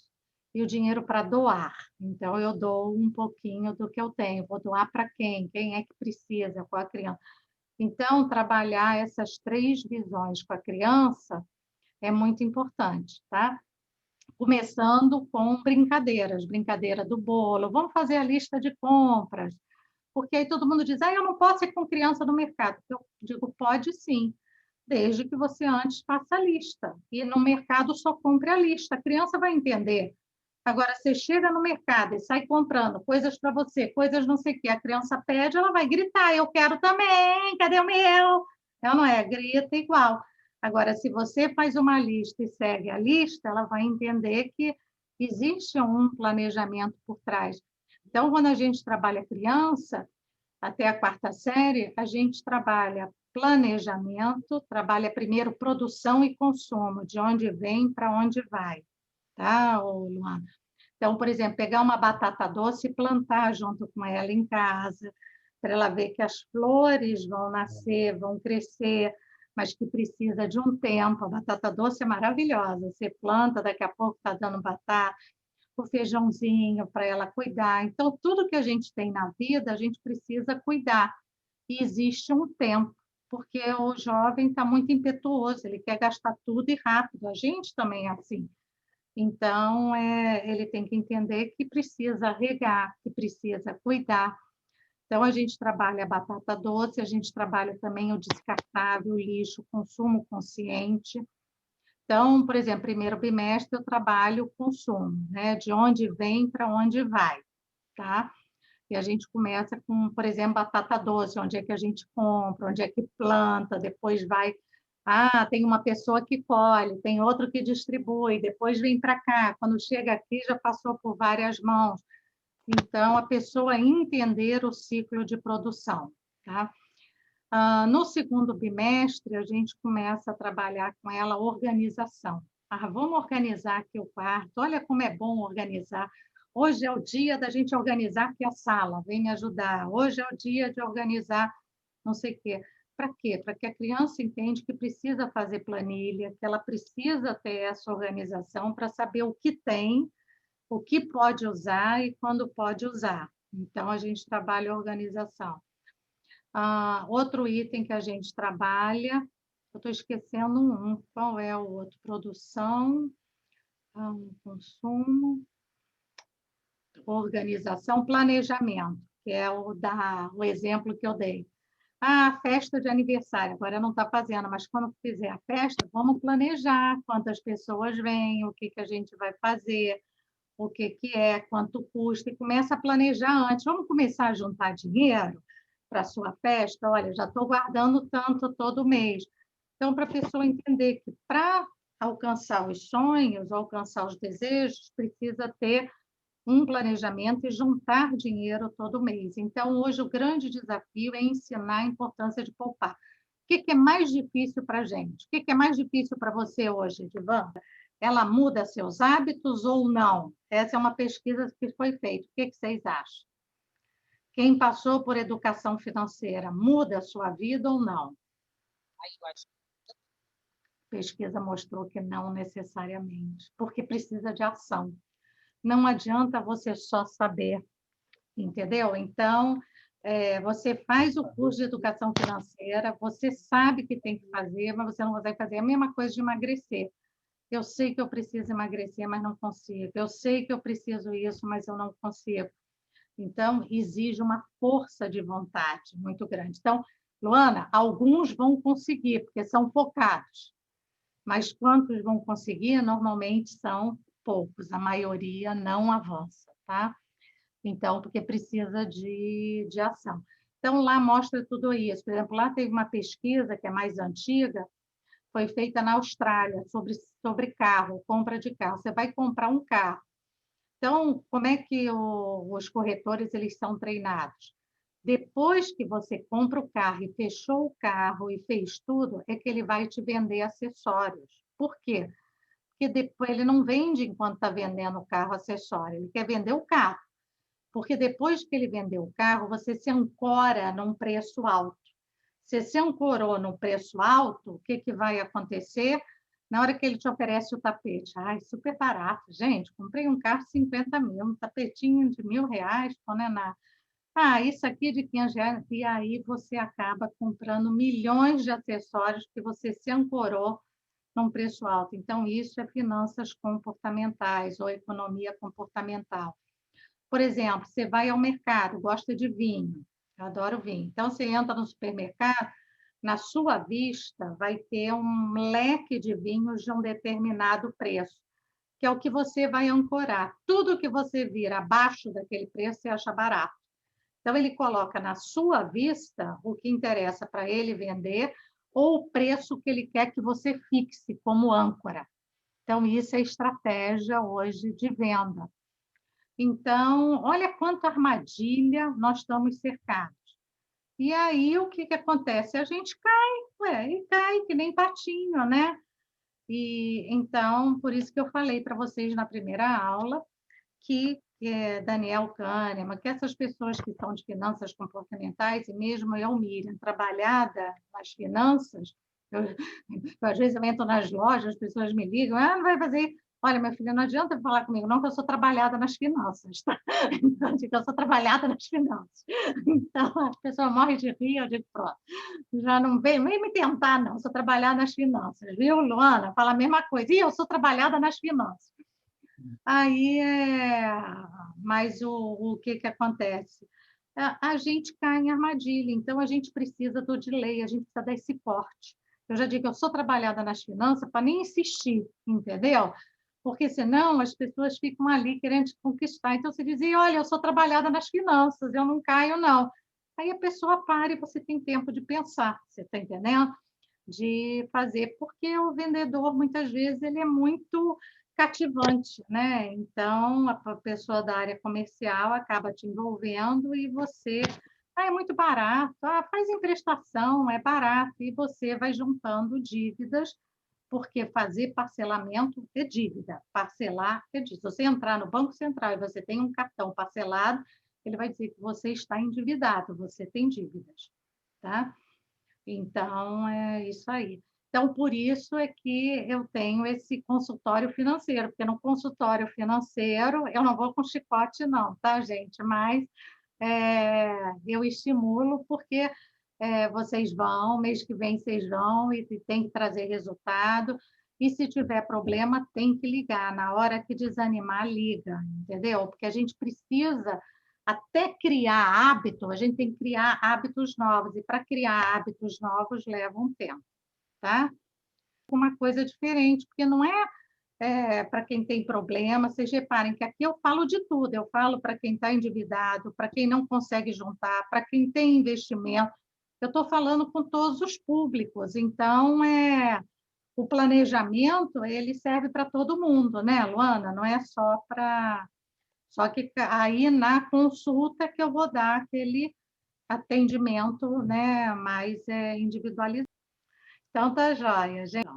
Speaker 1: e o dinheiro para doar. Então, eu dou um pouquinho do que eu tenho. Vou doar para quem? Quem é que precisa? Qual a criança? Então, trabalhar essas 3 visões com a criança é muito importante, tá? Começando com brincadeiras, brincadeira do bolo. Vamos fazer a lista de compras. Porque aí todo mundo diz, eu não posso ir com criança no mercado. Eu digo, pode sim, desde que você antes faça a lista. E no mercado só compre a lista, a criança vai entender. Agora, você chega no mercado e sai comprando coisas para você, coisas não sei o quê, a criança pede, ela vai gritar, eu quero também, cadê o meu? Ela não é, grita igual. Agora, se você faz uma lista e segue a lista, ela vai entender que existe um planejamento por trás. Então, quando a gente trabalha criança, até a 4ª série, a gente trabalha planejamento, trabalha primeiro produção e consumo, de onde vem para onde vai, tá, Luana? Então, por exemplo, pegar uma batata doce e plantar junto com ela em casa, para ela ver que as flores vão nascer, vão crescer, mas que precisa de um tempo. A batata doce é maravilhosa, você planta, daqui a pouco está dando batata, o feijãozinho para ela cuidar. Então, tudo que a gente tem na vida, a gente precisa cuidar. E existe um tempo, porque o jovem está muito impetuoso, ele quer gastar tudo e rápido. A gente também é assim. Então, ele tem que entender que precisa regar, que precisa cuidar. Então, a gente trabalha a batata doce, a gente trabalha também o descartável, o lixo, o consumo consciente. Então, por exemplo, primeiro bimestre eu trabalho o consumo, né? De onde vem para onde vai, tá? E a gente começa com, por exemplo, batata doce, onde é que a gente compra, onde é que planta, depois vai... tem uma pessoa que colhe, tem outro que distribui, depois vem para cá. Quando chega aqui, já passou por várias mãos. Então, a pessoa entender o ciclo de produção, tá? No segundo bimestre, a gente começa a trabalhar com ela a organização. Vamos organizar aqui o quarto, olha como é bom organizar. Hoje é o dia da gente organizar aqui a sala, vem me ajudar. Hoje é o dia de organizar não sei o quê. Para quê? Para que a criança entenda que precisa fazer planilha, que ela precisa ter essa organização para saber o que tem, o que pode usar e quando pode usar. Então, a gente trabalha a organização. Outro item que a gente trabalha, eu estou esquecendo qual é o outro? Produção, consumo, organização, planejamento, que é o exemplo que eu dei. Festa de aniversário, agora não está fazendo, mas quando fizer a festa, vamos planejar quantas pessoas vêm, o que a gente vai fazer, o que é, quanto custa, e começa a planejar antes. Vamos começar a juntar dinheiro para a sua festa? Olha, já estou guardando tanto todo mês. Então, para a pessoa entender que para alcançar os sonhos, alcançar os desejos, precisa ter um planejamento e juntar dinheiro todo mês. Então, hoje, o grande desafio é ensinar a importância de poupar. O que é mais difícil para a gente? O que é mais difícil para você hoje, Divan? Ela muda seus hábitos ou não? Essa é uma pesquisa que foi feita. O que vocês acham? Quem passou por educação financeira, muda a sua vida ou não? A pesquisa mostrou que não necessariamente, porque precisa de ação. Não adianta você só saber, entendeu? Então, você faz o curso de educação financeira, você sabe que tem que fazer, mas você não consegue fazer. É a mesma coisa de emagrecer. Eu sei que eu preciso emagrecer, mas não consigo. Eu sei que eu preciso isso, mas eu não consigo. Então, exige uma força de vontade muito grande. Então, Luana, alguns vão conseguir, porque são focados. Mas quantos vão conseguir? Normalmente são poucos. A maioria não avança, tá? Então, porque precisa de ação. Então, lá mostra tudo isso. Por exemplo, lá teve uma pesquisa que é mais antiga, foi feita na Austrália, sobre carro, compra de carro. Você vai comprar um carro. Então, como é que os corretores eles são treinados? Depois que você compra o carro e fechou o carro e fez tudo, é que ele vai te vender acessórios. Por quê? Porque depois ele não vende enquanto está vendendo o carro acessório, ele quer vender o carro. Porque depois que ele vendeu o carro, você se ancora num preço alto. Se você ancorou num preço alto, o que vai acontecer? Na hora que ele te oferece o tapete, super barato, gente, comprei um carro de 50 mil, um tapetinho de R$1.000, não é nada. Isso aqui de R$500, e aí você acaba comprando milhões de acessórios que você se ancorou num preço alto. Então, isso é finanças comportamentais ou economia comportamental. Por exemplo, você vai ao mercado, gosta de vinho. Eu adoro vinho. Então, você entra no supermercado, na sua vista vai ter um leque de vinhos de um determinado preço, que é o que você vai ancorar. Tudo que você vir abaixo daquele preço, você acha barato. Então, ele coloca na sua vista o que interessa para ele vender ou o preço que ele quer que você fixe como âncora. Então, isso é estratégia hoje de venda. Então, olha quanta armadilha nós estamos cercados. E aí, o que acontece? A gente cai, e cai que nem patinho, né? E então, por isso que eu falei para vocês na primeira aula que Daniel Kahneman, que essas pessoas que são de finanças comportamentais, e mesmo eu, Miriam, trabalhada nas finanças, às vezes eu entro nas lojas, as pessoas me ligam, não vai fazer... Olha, minha filha, não adianta falar comigo, não, que eu sou trabalhada nas finanças, tá? Então, eu digo, eu sou trabalhada nas finanças. Então, a pessoa morre de rir, eu digo, pronto, já não vem me tentar, não, eu sou trabalhada nas finanças, viu, Luana? Fala a mesma coisa, e eu sou trabalhada nas finanças. Aí, mas o que acontece? A gente cai em armadilha, então a gente precisa do delay, a gente precisa desse porte. Eu já digo que eu sou trabalhada nas finanças para nem insistir, entendeu? Porque senão as pessoas ficam ali querendo te conquistar. Então você dizia, olha, eu sou trabalhada nas finanças, eu não caio, não. Aí a pessoa para e você tem tempo de pensar, você está entendendo? De fazer, porque o vendedor, muitas vezes, ele é muito cativante, né? Então, a pessoa da área comercial acaba te envolvendo e você... é muito barato, faz emprestação, é barato, e você vai juntando dívidas, porque fazer parcelamento é dívida, parcelar é dívida. Se você entrar no Banco Central e você tem um cartão parcelado, ele vai dizer que você está endividado, você tem dívidas, tá? Então, é isso aí. Então, por isso é que eu tenho esse consultório financeiro, porque no consultório financeiro eu não vou com chicote, não, tá, gente? Mas eu estimulo, porque vocês vão, mês que vem vocês vão e tem que trazer resultado. E se tiver problema, tem que ligar. Na hora que desanimar, liga, entendeu? Porque a gente precisa até criar hábito, a gente tem que criar hábitos novos, e para criar hábitos novos leva um tempo, tá? Uma coisa diferente, porque não para quem tem problema, vocês reparem que aqui eu falo de tudo, eu falo para quem está endividado, para quem não consegue juntar, para quem tem investimento, eu estou falando com todos os públicos, então o planejamento ele serve para todo mundo, né, Luana? Não é só para... Só que aí na consulta que eu vou dar aquele atendimento, né, mais individualizado. Então, tá joia, gente.